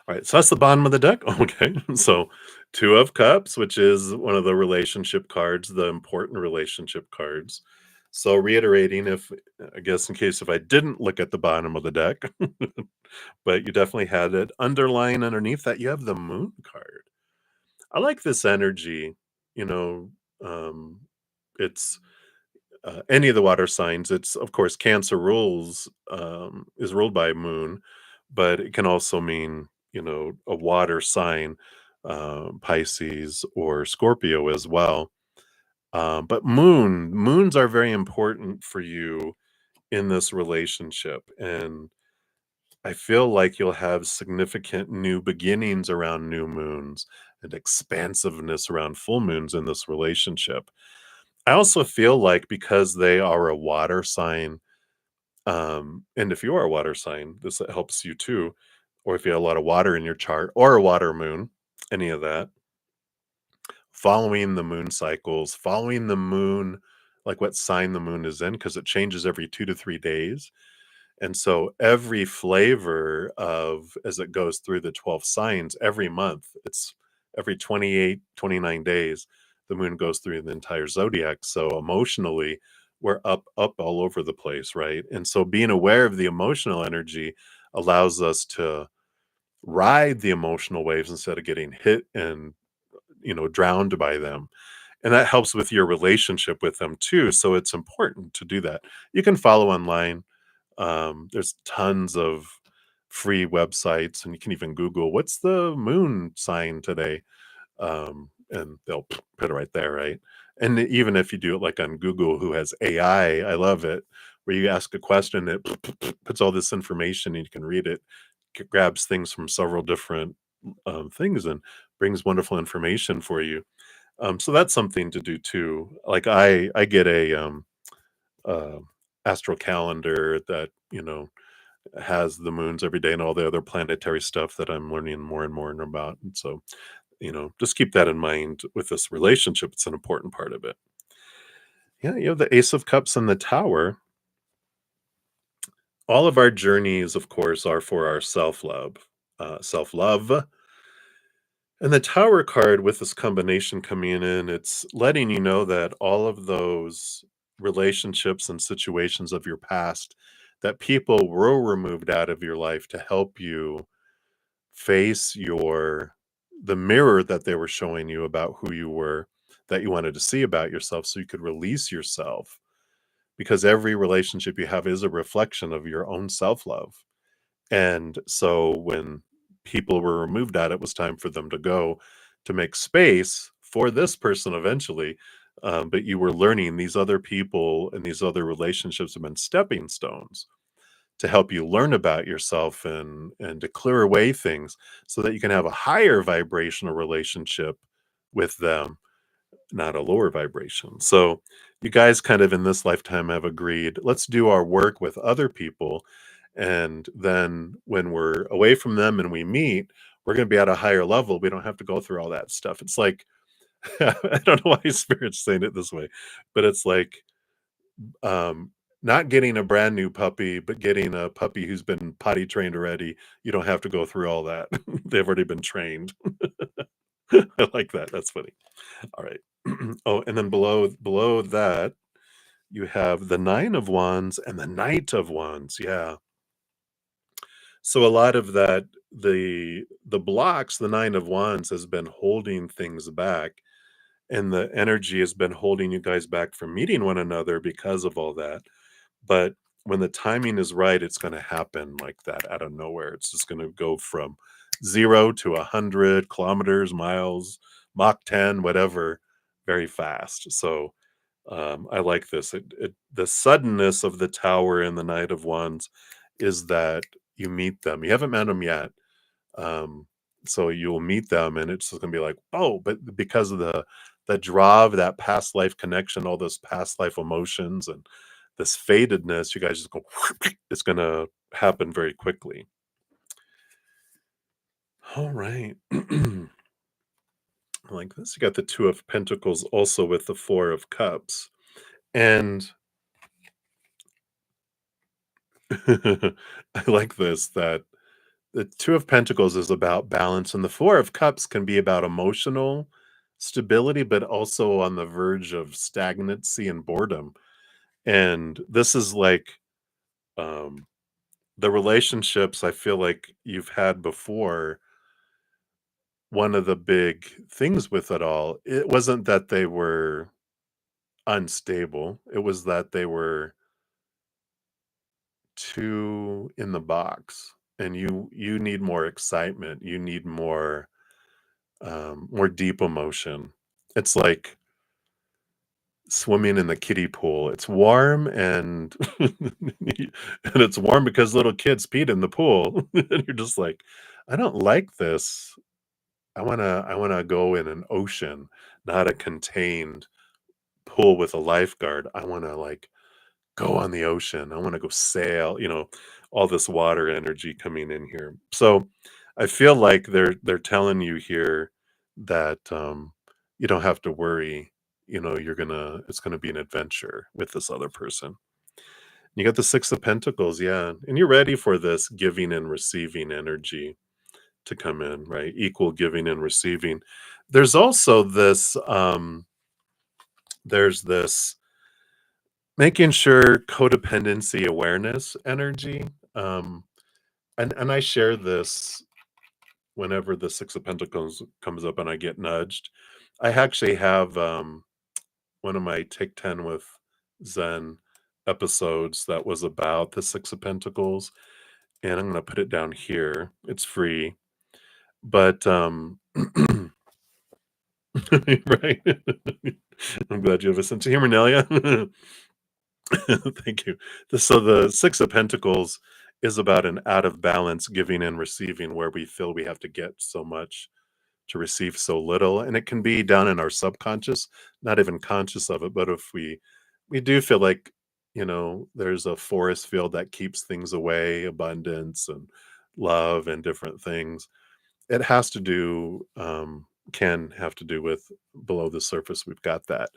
A: All right, so that's the bottom of the deck. Okay, so Two of Cups, which is one of the relationship cards, the important relationship cards. So reiterating, if I guess in case if I didn't look at the bottom of the deck, but you definitely had it underlying underneath that. You have the Moon card. I like this energy. You know, um, it's any of the water signs. It's of course Cancer rules is ruled by Moon, but it can also mean a water sign, Pisces or Scorpio as well. But moons are very important for you in this relationship, and I feel like you'll have significant new beginnings around new moons and expansiveness around full moons in this relationship. I also feel like because they are a water sign, and if you are a water sign, this helps you too, or if you have a lot of water in your chart or a water moon, any of that, following the moon cycles, following the moon, like what sign the moon is in, because it changes every 2 to 3 days. And so every flavor of as it goes through the 12 signs every month, it's every 28, 29 days, the moon goes through the entire zodiac. So emotionally, we're up all over the place, right? And so being aware of the emotional energy allows us to ride the emotional waves instead of getting hit and drowned by them. And that helps with your relationship with them too. So it's important to do that. You can follow online. There's tons of free websites, and you can even Google what's the moon sign today, and they'll put it right there, right? And even if you do it like on Google, who has AI, I love it, where you ask a question, it puts all this information, and you can read it. Grabs things from several different things and brings wonderful information for you. So that's something to do too. Like I get a uh, astral calendar that has the moons every day and all the other planetary stuff that I'm learning more and more about. And so, just keep that in mind with this relationship. It's an important part of it. Yeah, you have the Ace of Cups and the Tower. All of our journeys, of course, are for our self love. And the Tower card with this combination coming in, it's letting you know that all of those relationships and situations of your past, that people were removed out of your life to help you face the mirror that they were showing you about who you were, that you wanted to see about yourself so you could release yourself. Because every relationship you have is a reflection of your own self-love. And so when people were removed out, it was time for them to go to make space for this person eventually. But you were learning these other people and these other relationships have been stepping stones to help you learn about yourself and to clear away things so that you can have a higher vibrational relationship with them, not a lower vibration. So you guys kind of in this lifetime have agreed, let's do our work with other people. And then when we're away from them and we meet, we're going to be at a higher level. We don't have to go through all that stuff. It's like, I don't know why Spirit's saying it this way, but it's like, um, not getting a brand new puppy, but getting a puppy who's been potty trained already. You don't have to go through all that. They've already been trained. I like that. That's funny. All right. Oh, and then below that, you have the 9 of Wands and the Knight of Wands. Yeah. So a lot of that, the blocks, the 9 of Wands has been holding things back, and the energy has been holding you guys back from meeting one another because of all that. But when the timing is right, it's gonna happen like that out of nowhere. It's just gonna go from 0 to 100 kilometers, miles, Mach 10, whatever, very fast. So, I like this. The suddenness of the Tower and the Knight of Wands is that you meet them. You haven't met them yet, um, so you'll meet them, and it's just gonna be like, "Oh," but because of the draw of that past life connection, all those past life emotions and this fatedness, you guys just go, it's gonna happen very quickly. All right. Like this. You got the Two of Pentacles also with the Four of Cups. And I like this that the Two of Pentacles is about balance, and the Four of Cups can be about emotional stability, but also on the verge of stagnancy and boredom. And this is like um, the relationships I feel like you've had before. One of the big things with it all, it wasn't that they were unstable, it was that they were too in the box, and you need more excitement, you need more deep emotion. It's like swimming in the kiddie pool. It's warm and and it's warm because little kids peed in the pool. And you're just like, "I don't like this. I wanna go in an ocean, not a contained pool with a lifeguard. I wanna, like, go on the ocean. I wanna go sail," all this water energy coming in here. So, I feel like they're telling you here that, you don't have to worry, it's gonna be an adventure with this other person. You got the 6 of Pentacles, yeah, and you're ready for this giving and receiving energy to come in, right? Equal giving and receiving. There's also this making sure codependency awareness energy. Um, and I share this whenever the 6 of Pentacles comes up and I get nudged. I actually have one of my Take 10 with Zen episodes that was about the 6 of Pentacles, and I'm gonna put it down here. It's free. But right. I'm glad you have a sense of humor, Nelia. Thank you. So the 6 of Pentacles is about an out of balance giving and receiving where we feel we have to get so much to receive so little. And it can be down in our subconscious, not even conscious of it. But if we do feel like, there's a forest field that keeps things away, abundance and love and different things. It has to do, can have to do with below the surface. We've got that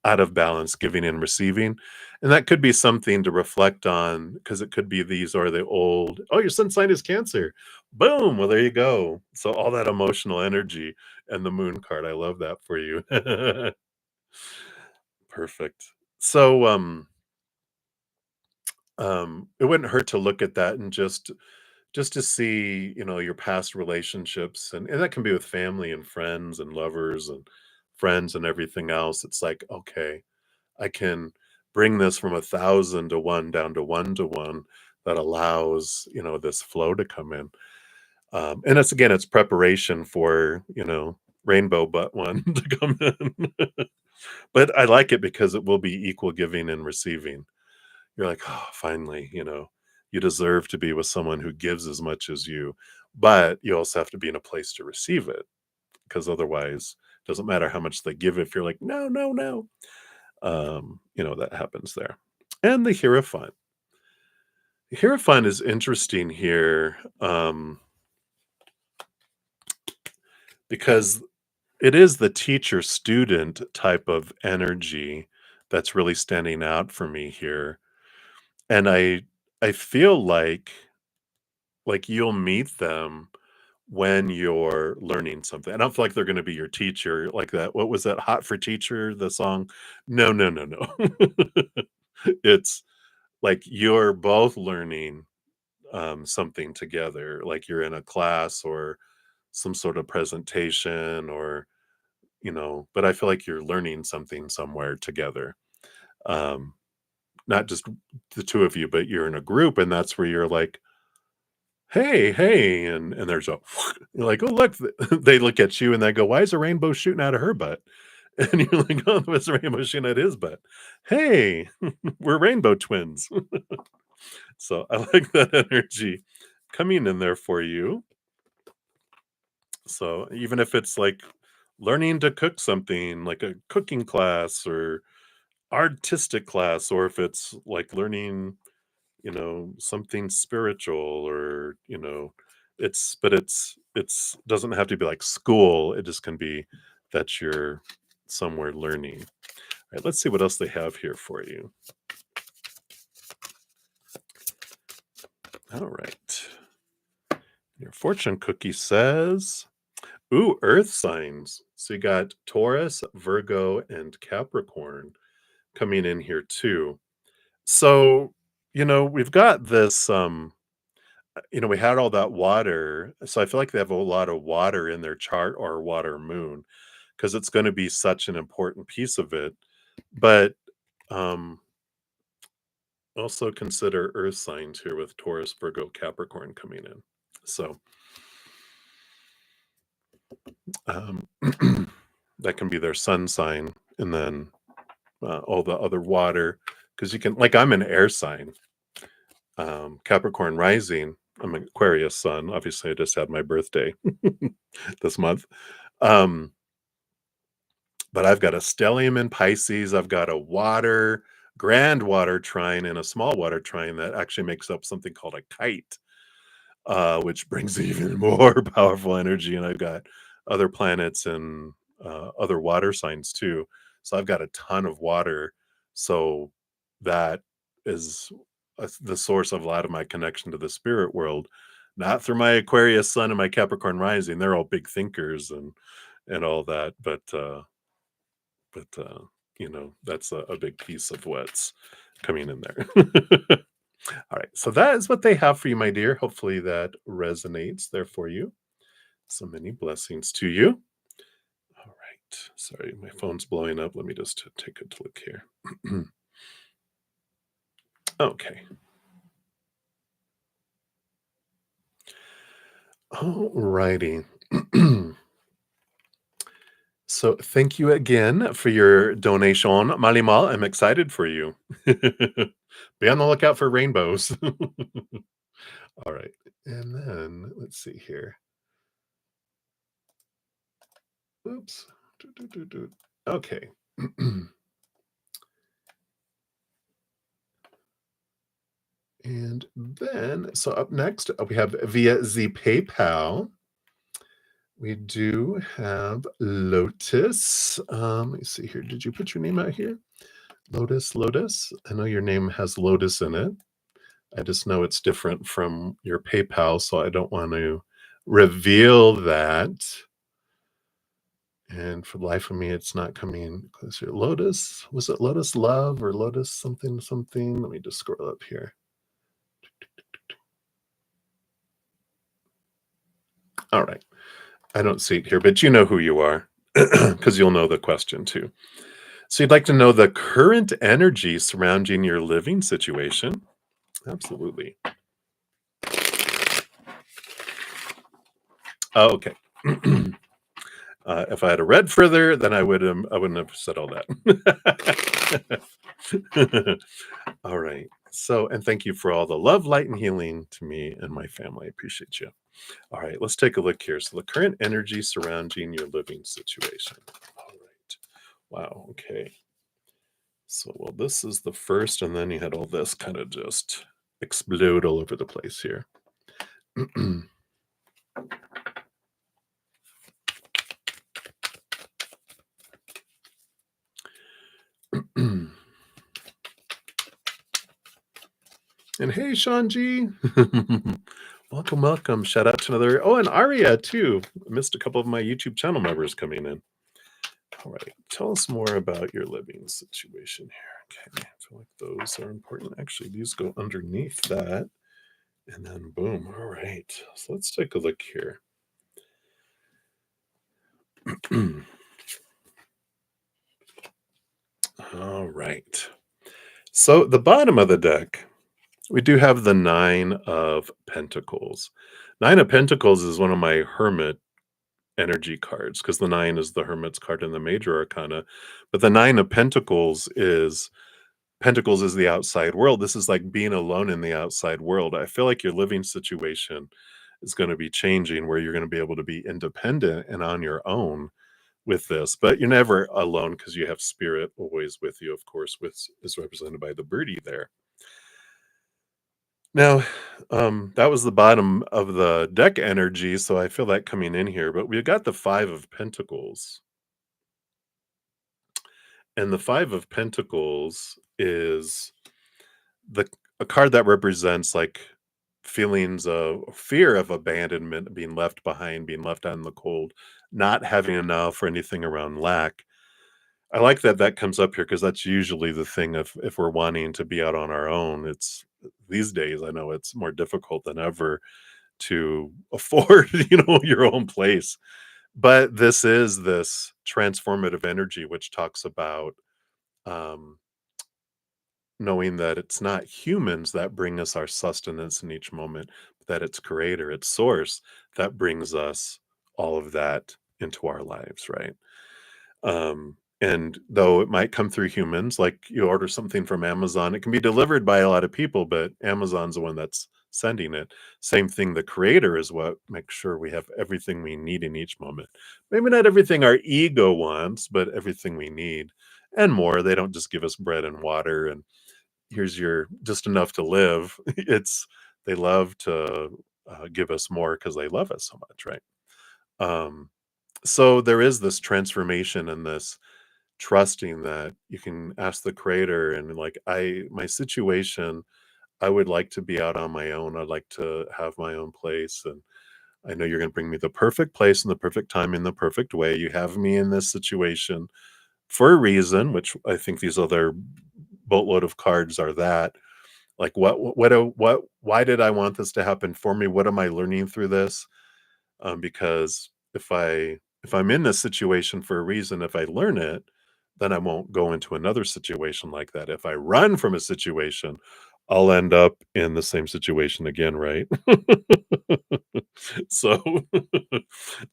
A: out of balance giving and receiving. And that could be something to reflect on because it could be these are the old, oh, your sun sign is Cancer. Boom. Well, there you go. So all that emotional energy and the moon card. I love that for you. Perfect. So, it wouldn't hurt to look at that and just to see, your past relationships, and that can be with family and friends and lovers and friends and everything else. It's like, okay, I can bring this from 1,000 to 1 down to 1 to 1 that allows, this flow to come in. And it's again, it's preparation for, rainbow butt one to come in. But I like it because it will be equal giving and receiving. You're like, "Oh, finally, you deserve to be with someone who gives as much as you, but you also have to be in a place to receive it, because otherwise, it doesn't matter how much they give if you're like, "No, no, no." That happens there. And the Hierophant. The Hierophant is interesting here, because it is the teacher-student type of energy that's really standing out for me here, and I feel like you'll meet them when you're learning something. I don't feel like they're gonna be your teacher like that. What was that? Hot for Teacher, the song? No, no, no, no. It's like you're both learning, something together, like you're in a class or some sort of presentation or, but I feel like you're learning something somewhere together. Um, Not just the 2 of you, but you're in a group, and that's where you're like, "Hey, hey," and there's a you're like, "Oh, look." They look at you and they go, "Why is a rainbow shooting out of her butt?" And you're like, "Oh, it's a rainbow shooting out his butt." "Hey, we're rainbow twins." So, I like that energy coming in there for you. So, even if it's, like, learning to cook something, like a cooking class or artistic class, or if it's, like, learning something spiritual or, it's doesn't have to be like school. It just can be that you're somewhere learning. All right, let's see what else they have here for you. All right. Your fortune cookie says, ooh, earth signs. So you got Taurus, Virgo, and Capricorn coming in here too. So, we've got this we had all that water, so I feel like they have a lot of water in their chart or water moon because it's going to be such an important piece of it. But um, also consider earth signs here with Taurus, Virgo, Capricorn coming in. So um, that can be their sun sign, and then all the other water, because you can, like, I'm an air sign, Capricorn rising. I'm an Aquarius sun. Obviously, I just had my birthday this month. Um, but I've got a stellium in Pisces. I've got a water, grand water trine and a small water trine that actually makes up something called a kite, which brings even more powerful energy. And I've got other planets and other water signs too. So I've got a ton of water. So that is the source of a lot of my connection to the spirit world. Not through my Aquarius sun and my Capricorn rising. They're all big thinkers and all that, but that's a big piece of what's coming in there. All right, so that is what they have for you, my dear. Hopefully that resonates there for you. So many blessings to you. All right, sorry, my phone's blowing up. Let me just take a look here. Okay. All righty. So thank you again for your donation, Malimal. I'm excited for you. Be on the lookout for rainbows. All right. And then let's see here. Oops. Okay. And then, so up next, we have via the PayPal. We do have Lotus. Let me see here. Did you put your name out here? Lotus. I know your name has Lotus in it. I just know it's different from your PayPal, so I don't want to reveal that. And for the life of me, it's not coming closer. Lotus, was it Lotus Love or Lotus something something? Let me just scroll up here. All right. I don't see it here, but you know who you are because you'll know the question too. So you'd like to know the current energy surrounding your living situation? Absolutely. Oh, okay. If I had read further, then I wouldn't have said all that. All right. So, and thank you for all the love, light, and healing to me and my family. I appreciate you. All right, let's take a look here. So, the current energy surrounding your living situation. All right. Wow. Okay. So, well, this is the first, and then you had all this kind of just explode all over the place here. And hey, Sean G. Welcome, welcome. Shout out to another. Oh, and Aria, too. I missed a couple of my YouTube channel members coming in. All right. Tell us more about your living situation here. Okay. I feel like those are important. Actually, these go underneath that. And then boom. All right. So let's take a look here. All right. So the bottom of the deck, we do have the Nine of Pentacles. Nine of Pentacles is one of my Hermit energy cards because the nine is the Hermit's card in the major arcana. But the Nine of Pentacles is the outside world. This is like being alone in the outside world. I feel like your living situation is going to be changing where you're going to be able to be independent and on your own with this, but you're never alone because you have spirit always with you, of course, which is represented by the birdie there. Now, that was the bottom of the deck energy, so I feel that coming in here, but we got the Five of Pentacles. And the Five of Pentacles is the a card that represents like feelings of fear of abandonment, being left behind, being left out in the cold, not having enough or anything around lack. I like that that comes up here because that's usually the thing if we're wanting to be out on our own. It's these days I know it's more difficult than ever to afford, your own place. But this is this transformative energy which talks about um knowing that it's not humans that bring us our sustenance in each moment, but that it's creator, it's source that brings us all of that into our lives, right? And though it might come through humans, like you order something from Amazon, it can be delivered by a lot of people, but Amazon's the one that's sending it. Same thing, the creator is what makes sure we have everything we need in each moment. Maybe not everything our ego wants, but everything we need and more. They don't just give us bread and water and here's your just enough to live. It's they love to give us more because they love us so much, right? Um, so there is this transformation and this trusting that you can ask the creator and like my situation, I would like to be out on my own. I'd like to have my own place and I know you're going to bring me the perfect place and the perfect time in the perfect way. You have me in this situation for a reason, which I think these other boatload of cards are that. Like what why did I want this to happen for me? What am I learning through this? Because if I'm in this situation for a reason, if I learn it, then I won't go into another situation like that. If I run from a situation, I'll end up in the same situation again, right? So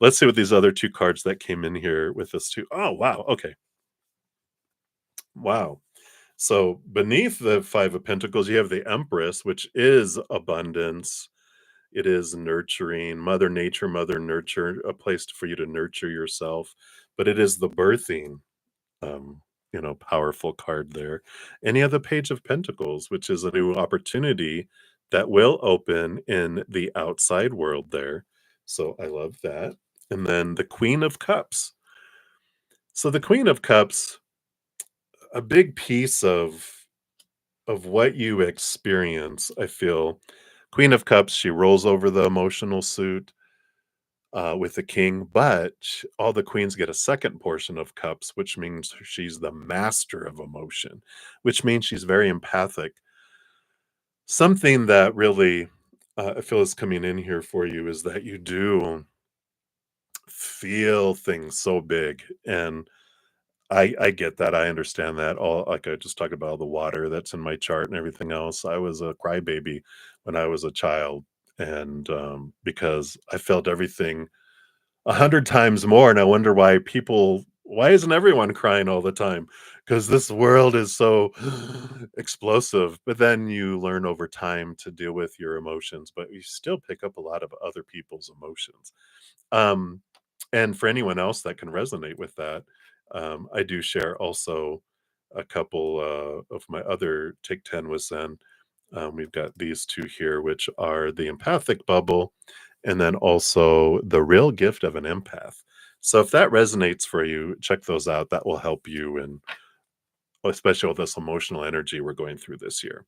A: let's see what these other two cards that came in here with us too. Oh wow, okay. Wow. So beneath the Five of Pentacles, you have the Empress, which is abundance. It is nurturing, Mother Nature, Mother Nurture, a place for you to nurture yourself. But it is the birthing, um, powerful card there. And you have the Page of Pentacles, which is a new opportunity that will open in the outside world there. So I love that. And then the Queen of Cups. So the Queen of Cups, a big piece of what you experience, I feel. Queen of Cups, she rolls over the emotional suit with the king, but all the queens get a second portion of cups, which means she's the master of emotion, which means she's very empathic. Something that really I feel is coming in here for you is that you do feel things so big and I get that, I understand that, all like, I just talked about all the water that's in my chart and everything else. I was a crybaby when I was a child, and, because I felt everything 100 times more, and I wonder why isn't everyone crying all the time? Because this world is so explosive, but then you learn over time to deal with your emotions, but you still pick up a lot of other people's emotions. Um, and for anyone else that can resonate with that, I do share also a couple of my other Take 10 with Zen. We've got these two here, which are the empathic bubble and then also the real gift of an empath. So if that resonates for you, check those out. That will help you, and especially with this emotional energy we're going through this year.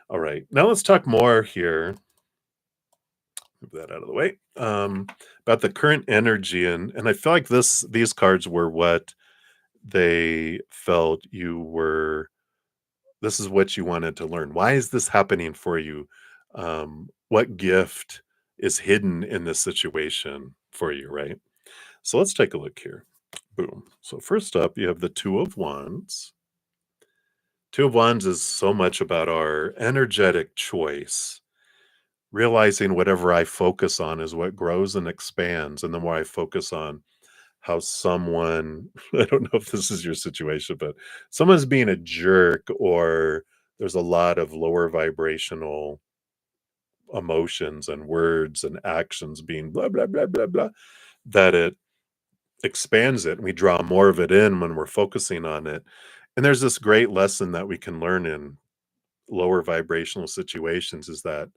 A: All right, now let's talk more here. Move that out of the way. About the current energy, and I feel like these cards were what they felt you were. This is what you wanted to learn. Why is this happening for you? What gift is hidden in this situation for you, right? So let's take a look here. Boom. So first up, you have the Two of Wands. Two of Wands is so much about our energetic choice, realizing whatever I focus on is what grows and expands. And the more I focus on how someone, I don't know if this is your situation, but someone's being a jerk or there's a lot of lower vibrational emotions and words and actions being blah, blah, blah, blah, blah, that it expands it and we draw more of it in when we're focusing on it. And there's this great lesson that we can learn in lower vibrational situations is that,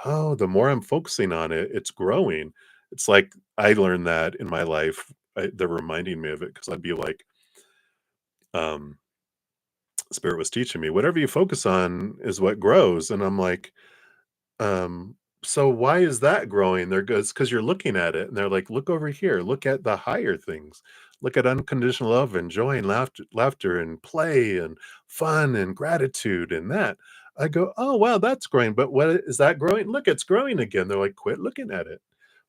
A: oh, the more I'm focusing on it, it's growing. It's like I learned that in my life. They're reminding me of it because I'd be like, um, Spirit was teaching me, whatever you focus on is what grows. And I'm like, so why is that growing? They're good because you're looking at it and they're like, look over here, look at the higher things. Look at unconditional love and joy and laughter and play and fun and gratitude and that. I go, oh wow, that's growing. But what is that growing? Look, it's growing again. They're like, quit looking at it.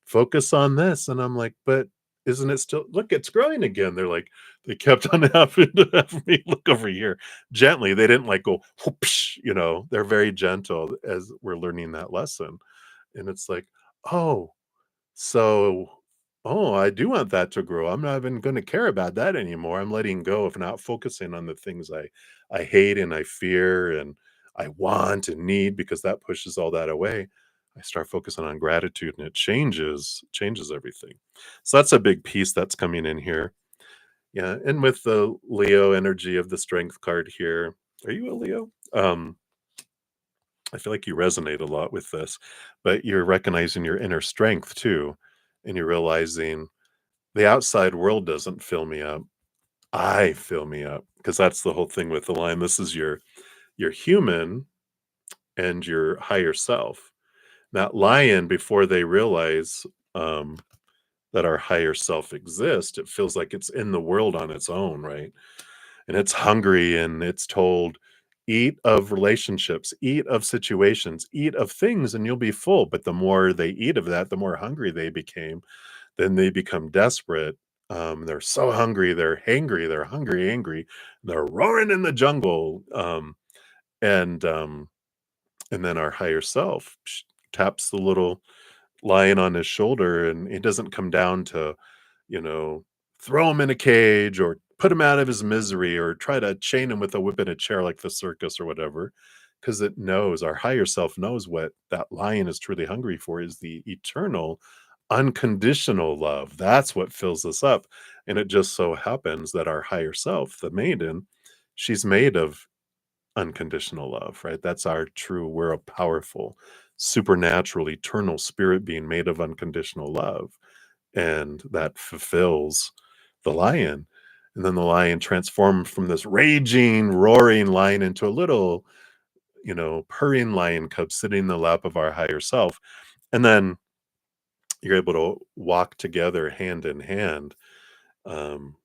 A: Focus on this. And I'm like, but isn't it still look, it's growing again. They're like, they kept on having to have me look over here gently. They didn't like go whoosh, they're very gentle as we're learning that lesson. And it's like, oh, so Oh, I do want that to grow. I'm not even gonna care about that anymore. I'm letting go of not focusing on the things I hate and I fear and I want and need because that pushes all that away. I start focusing on gratitude and it changes everything. So that's a big piece that's coming in here. Yeah, and with the Leo energy of the strength card here. Are you a Leo? I feel like you resonate a lot with this, but you're recognizing your inner strength too. And you're realizing the outside world doesn't fill me up. I fill me up because that's the whole thing with the line. This is your human and your higher self. That lion, before they realize um, that our higher self exists, it feels like it's in the world on its own, right? And it's hungry and it's told, eat of relationships, eat of situations, eat of things, and you'll be full. But the more they eat of that, the more hungry they became. Then they become desperate. They're so hungry, they're hangry, they're hungry, angry, they're roaring in the jungle. And and then our higher self taps the little lion on his shoulder, and it doesn't come down to, you know, throw him in a cage or put him out of his misery or try to chain him with a whip in a chair like the circus or whatever, because it knows our higher self knows what that lion is truly hungry for is the eternal, unconditional love. That's what fills us up. And it just so happens that our higher self, the maiden, she's made of unconditional love, right? That's our true, we're a powerful, supernatural, eternal spirit being made of unconditional love. And that fulfills the lion. And then the lion transformed from this raging, roaring lion into a little, purring lion cub sitting in the lap of our higher self. And then you're able to walk together hand in hand, um,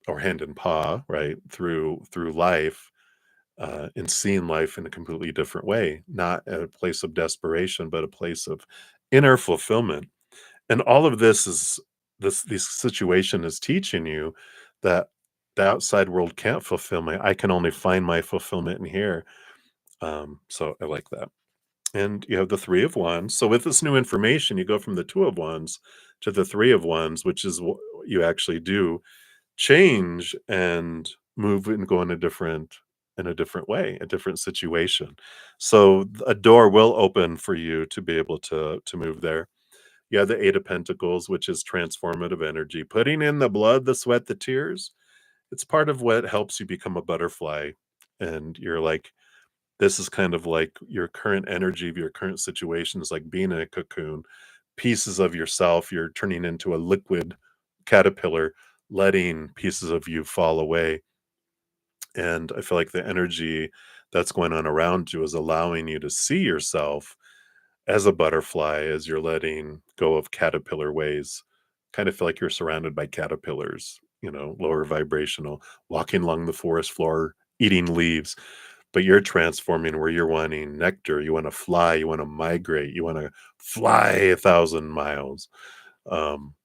A: or hand in paw, right, through life, and seeing life in a completely different way, not at a place of desperation, but a place of inner fulfillment. And all of this situation is teaching you that the outside world can't fulfill me. I can only find my fulfillment in here. So I like that. And you have the three of wands. So with this new information, you go from the two of wands to the three of wands, which is what you actually do change and move and go in a different way, a different situation. So a door will open for you to be able to move there. Yeah, the Eight of Pentacles, which is transformative energy, putting in the blood, the sweat, the tears. It's part of what helps you become a butterfly. And you're like, this is kind of like your current energy of your current situation is like being in a cocoon. Pieces of yourself, you're turning into a liquid caterpillar, letting pieces of you fall away. And I feel like the energy that's going on around you is allowing you to see yourself as a butterfly as you're letting go of caterpillar ways. Kind of feel like you're surrounded by caterpillars, lower vibrational, walking along the forest floor, eating leaves, but you're transforming where you're wanting nectar. You want to fly, you want to migrate, you want to fly 1,000 miles. Um,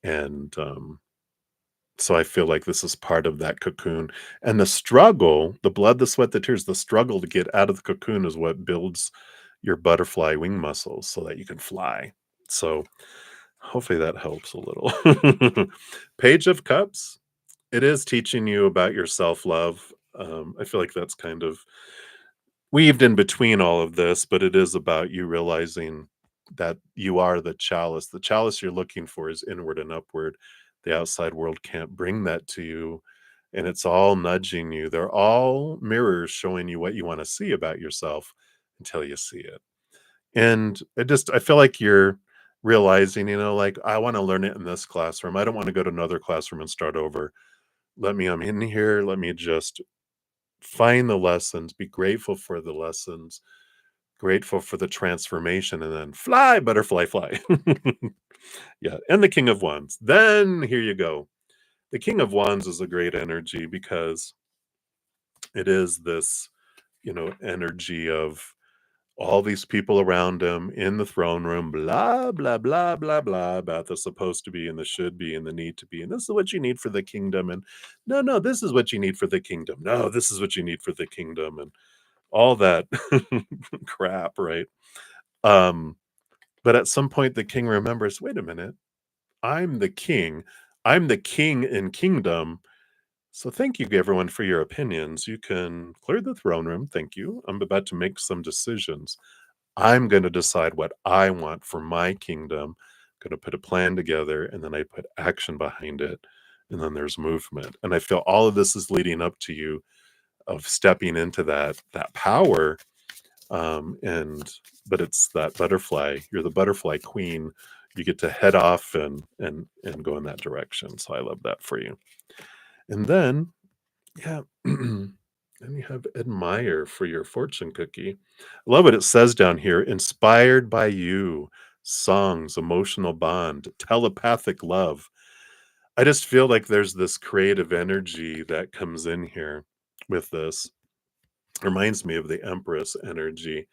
A: and so I feel like this is part of that cocoon. And the struggle, the blood, the sweat, the tears, the struggle to get out of the cocoon is what builds your butterfly wing muscles so that you can fly. So hopefully that helps a little. Page of Cups, it is teaching you about your self love. I feel like that's kind of weaved in between all of this, but it is about you realizing that you are the chalice. The chalice you're looking for is inward and upward. The outside world can't bring that to you. And it's all nudging you. They're all mirrors showing you what you want to see about yourself until you see it. And I feel like you're realizing, like, I want to learn it in this classroom. I don't want to go to another classroom and start over. I'm in here. Let me just find the lessons, be grateful for the lessons, grateful for the transformation, and then fly, butterfly, fly. Yeah. And the King of Wands. Then here you go. The King of Wands is a great energy because it is this, energy of all these people around him in the throne room, blah, blah, blah, blah, blah, about the supposed to be and the should be and the need to be. And this is what you need for the kingdom. And no, no, this is what you need for the kingdom. No, this is what you need for the kingdom. And all that crap, right? Um, but at some point, the king remembers, wait a minute, I'm the king. I'm the king in kingdom. So thank you, everyone, for your opinions. You can clear the throne room. Thank you. I'm about to make some decisions. I'm going to decide what I want for my kingdom. Going to put a plan together, and then I put action behind it, and then there's movement. And I feel all of this is leading up to you of stepping into that power. And but it's that butterfly. You're the butterfly queen. You get to head off and go in that direction. So I love that for you. And then, yeah. And you have admire for your fortune cookie. I love what it says down here. Inspired by you, songs, emotional bond, telepathic love. I just feel like there's this creative energy that comes in here with this. Reminds me of the Empress energy,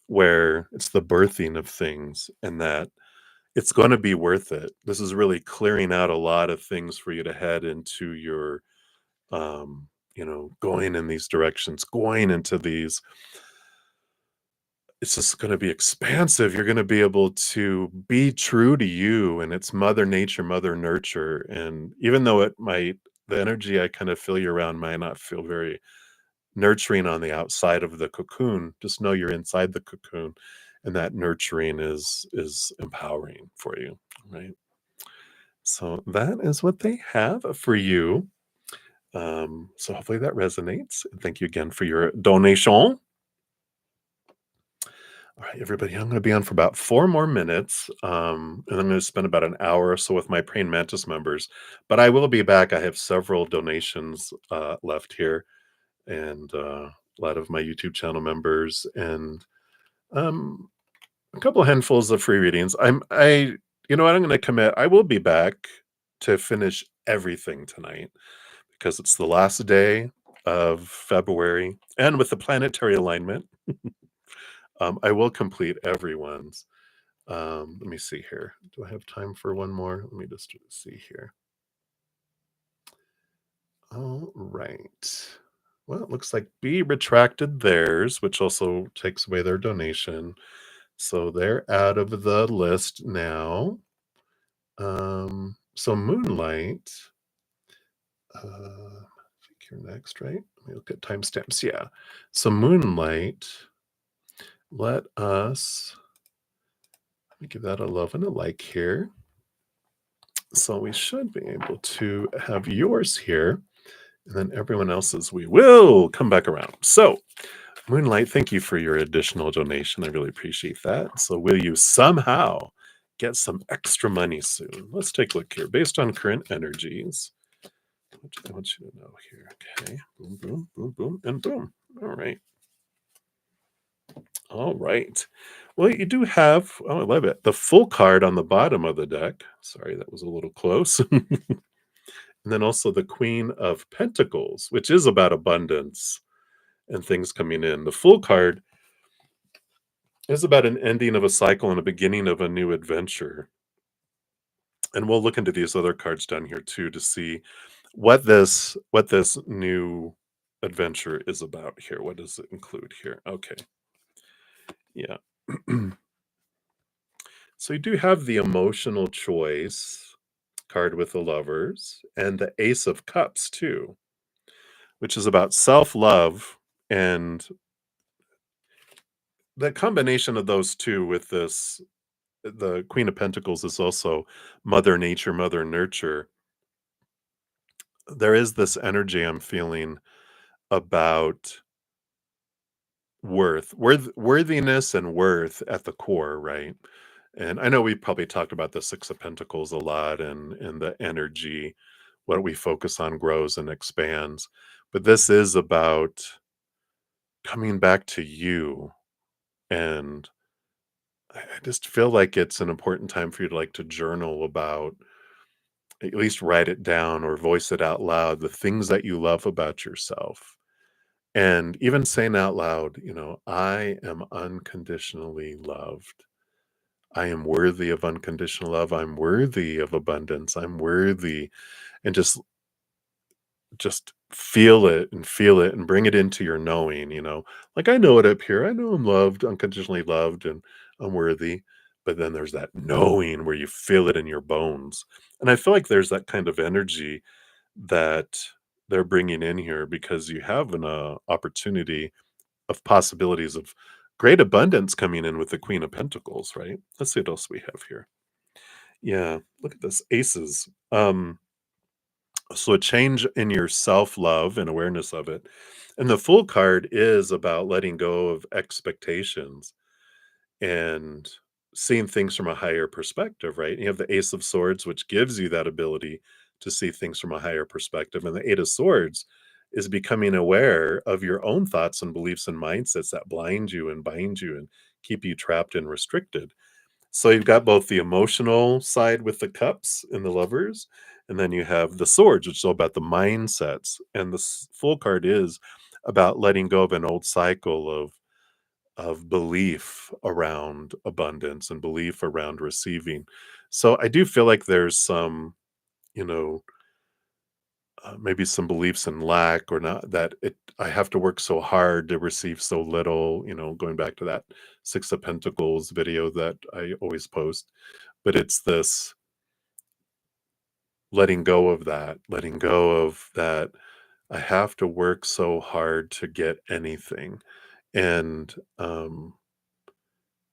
A: where it's the birthing of things and that it's going to be worth it. This is really clearing out a lot of things for you to head into your going in these directions, going into these. It's just going to be expansive. You're going to be able to be true to you, and it's mother nature, mother nurture. And even though the energy I kind of feel you around might not feel very nurturing on the outside of the cocoon, just know you're inside the cocoon, and that nurturing is empowering for you, right? So that is what they have for you. So hopefully that resonates. And thank you again for your donation. All right, everybody, I'm going to be on for about 4 more minutes, and I'm going to spend about an hour or so with my Praying Mantis members. But I will be back. I have several donations left here, and a lot of my YouTube channel members, and um, a couple handfuls of free readings. You know what? I'm going to commit. I will be back to finish everything tonight because it's the last day of February, and with the planetary alignment, I will complete everyone's. Let me see here. Do I have time for one more? Let me just see here. All right. Well, it looks like B retracted theirs, which also takes away their donation. So they're out of the list now. So Moonlight, I think you're next, right? Let me look at timestamps. Yeah. So Moonlight, let me give that a love and a like here. So we should be able to have yours here, and then everyone else's we will come back around. So Moonlight, thank you for your additional donation. I really appreciate that. So will you somehow get some extra money soon? Let's take a look here. Based on current energies, what do I want you to know here? Okay. Boom, boom, boom, boom, and boom. All right. All right. Well, you do have, oh, I love it, the full card on the bottom of the deck. Sorry, that was a little close. And then also the Queen of Pentacles, which is about abundance and things coming in. The full card is about an ending of a cycle and a beginning of a new adventure. And we'll look into these other cards down here too to see what this new adventure is about here. What does it include here? Okay. Yeah. So you do have the emotional choice card with the lovers and the Ace of Cups too, which is about self-love, and the combination of those two with this, the Queen of Pentacles is also mother nature, mother nurture. There is this energy I'm feeling about worthiness and worth at the core, right? And I know we probably talked about the Six of Pentacles a lot, and the energy, what we focus on grows and expands. But this is about coming back to you, and I just feel like it's an important time for you to like to journal about, at least write it down or voice it out loud, the things that you love about yourself. And even saying out loud, I am unconditionally loved. I am worthy of unconditional love. I'm worthy of abundance. I'm worthy. And just feel it and bring it into your knowing, like I know it up here. I know I'm loved, unconditionally loved, and I'm worthy. but then there's that knowing where you feel it in your bones. And I feel like there's that kind of energy that they're bringing in here because you have an opportunity of possibilities of great abundance coming in with the Queen of Pentacles, right? Let's see what else we have here. Yeah, look at this aces. So a change in your self-love and awareness of it. And the Fool card is about letting go of expectations and seeing things from a higher perspective, right? You have the Ace of Swords, which gives you that ability to see things from a higher perspective. And the Eight of Swords is becoming aware of your own thoughts and beliefs and mindsets that blind you and bind you and keep you trapped and restricted. So you've got both the emotional side with the cups and the lovers, and then you have the swords, which is all about the mindsets. And the Full card is about letting go of an old cycle of belief around abundance and belief around receiving. So I do feel like there's some, you know, maybe some beliefs in lack or not that it I have to work so hard to receive so little, going back to that 6 of Pentacles video that I always post. But it's this letting go of that I have to work so hard to get anything. And and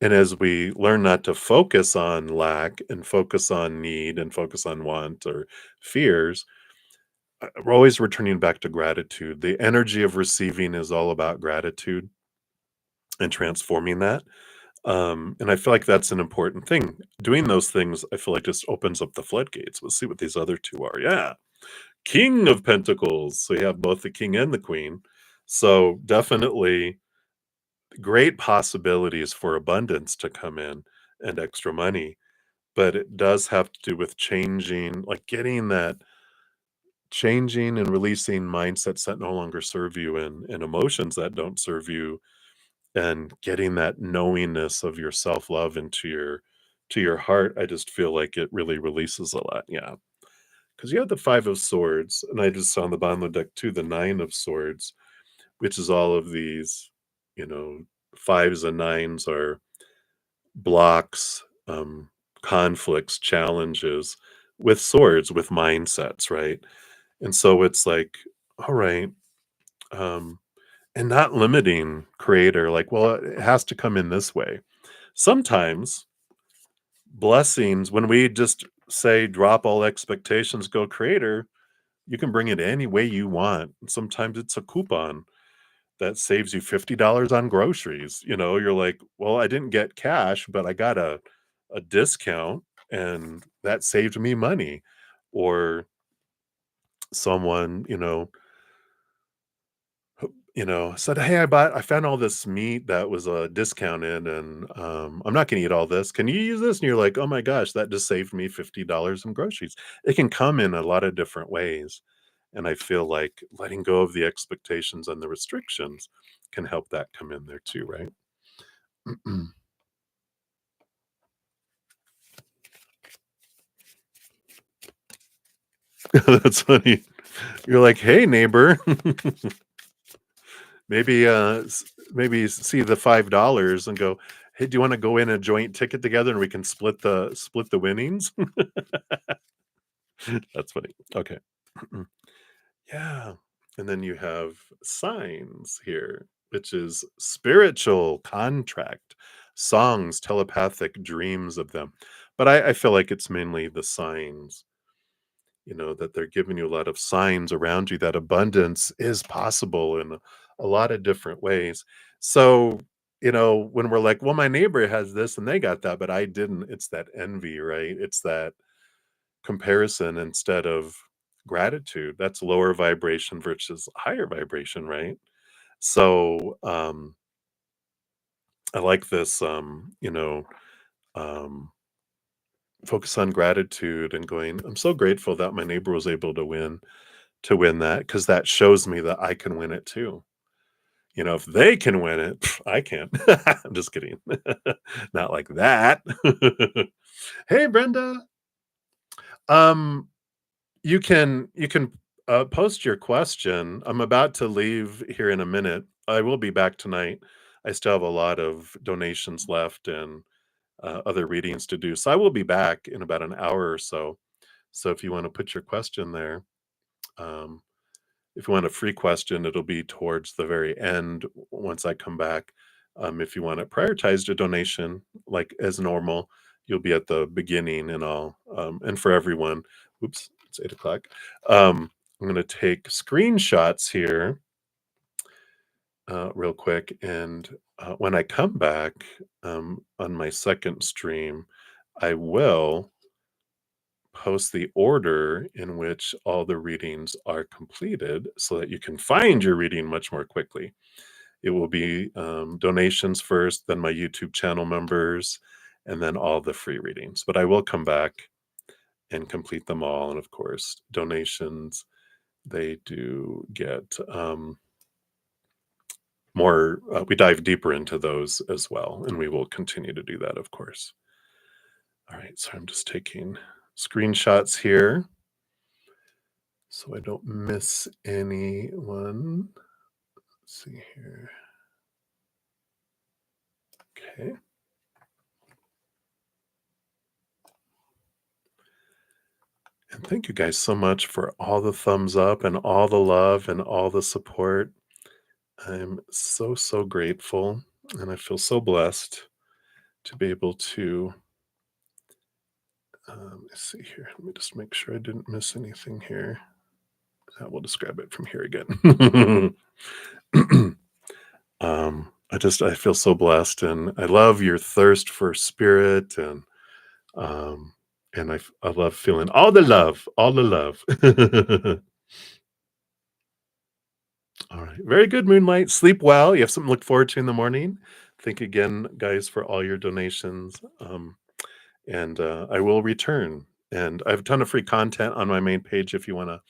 A: as we learn not to focus on lack and focus on need and focus on want or fears, we're always returning back to gratitude. The energy of receiving is all about gratitude and transforming that. And I feel like that's an important thing. Doing those things, I feel like just opens up the floodgates. Let's see what these other two are. Yeah. King of Pentacles. So you have both the king and the queen. So definitely great possibilities for abundance to come in and extra money. But it does have to do with changing, like getting that changing and releasing mindsets that no longer serve you and emotions that don't serve you and getting that knowingness of your self-love into your heart. I just feel like it really releases a lot. Yeah. Because you have the 5 of Swords, and I just saw on the bottom of the deck too, the 9 of Swords, which is all of these, you know, fives and nines are blocks, conflicts, challenges with swords, with mindsets, right? And so it's like, all right, um, and not limiting creator, like, well, it has to come in this way. Sometimes blessings, when we just say drop all expectations, go creator, you can bring it any way you want. Sometimes it's a coupon that saves you $50 on groceries. You're like, well, I didn't get cash, but I got a discount and that saved me money. Or someone, said, "Hey, I found all this meat that was discounted, and I'm not going to eat all this. Can you use this?" And you're like, "Oh my gosh, that just saved me $50 in groceries." It can come in a lot of different ways, and I feel like letting go of the expectations and the restrictions can help that come in there too, right? That's funny. You're like, "Hey, neighbor." Maybe see the $5 and go, "Hey, do you wanna go in a joint ticket together and we can split the winnings?" That's funny. Okay. Yeah. And then you have signs here, which is spiritual contract, songs, telepathic dreams of them. But I feel like it's mainly the signs, that they're giving you a lot of signs around you that abundance is possible in a lot of different ways. So, when we're like, well, my neighbor has this and they got that, but I didn't, it's that envy, right? It's that comparison instead of gratitude. That's lower vibration versus higher vibration, right? So, I like this, um, focus on gratitude and going, I'm so grateful that my neighbor was able to win that because that shows me that I can win it too. If they can win it, I can. I'm just kidding. Not like that. Hey, Brenda. Um, you can post your question. I'm about to leave here in a minute. I will be back tonight. I still have a lot of donations left, and other readings to do. So I will be back in about an hour or so. So if you want to put your question there, um, if you want a free question, it'll be towards the very end once I come back. If you want to prioritize a donation, like as normal, you'll be at the beginning and all. And for everyone, oops, it's 8 o'clock. I'm going to take screenshots here real quick. And when I come back on my second stream, I will post the order in which all the readings are completed so that you can find your reading much more quickly. It will be donations first, then my YouTube channel members, and then all the free readings. But I will come back and complete them all. And of course, donations, they do get more, we dive deeper into those as well. And we will continue to do that, of course. All right, so I'm just taking screenshots here so I don't miss anyone. Let's see here. Okay. And thank you guys so much for all the thumbs up and all the love and all the support. I'm so, so grateful. And I feel so blessed to be able to, let's see here. Let me just make sure I didn't miss anything here. We'll just grab it from here again. I feel so blessed, and I love your thirst for spirit, and I love feeling all the love, all the love. All right, very good, Moonlight. Sleep well. You have something to look forward to in the morning. Thank you again, guys, for all your donations. And I will return. And I have a ton of free content on my main page if you want to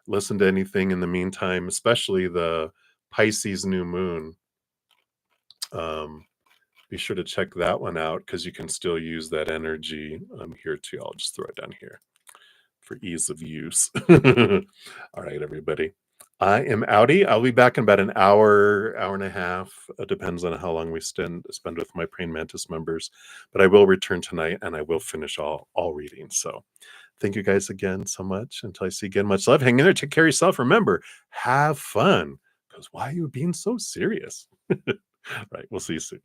A: listen to anything in the meantime, especially the Pisces new moon. Be sure to check that one out because you can still use that energy here too. I'll just throw it down here for ease of use. All right, everybody. I am outie. I'll be back in about an hour, hour and a half. It depends on how long we spend with my Praying Mantis members. But I will return tonight and I will finish all readings. So thank you guys again so much. Until I see you again, much love. Hang in there. Take care of yourself. Remember, have fun. Because why are you being so serious? All right. We'll see you soon.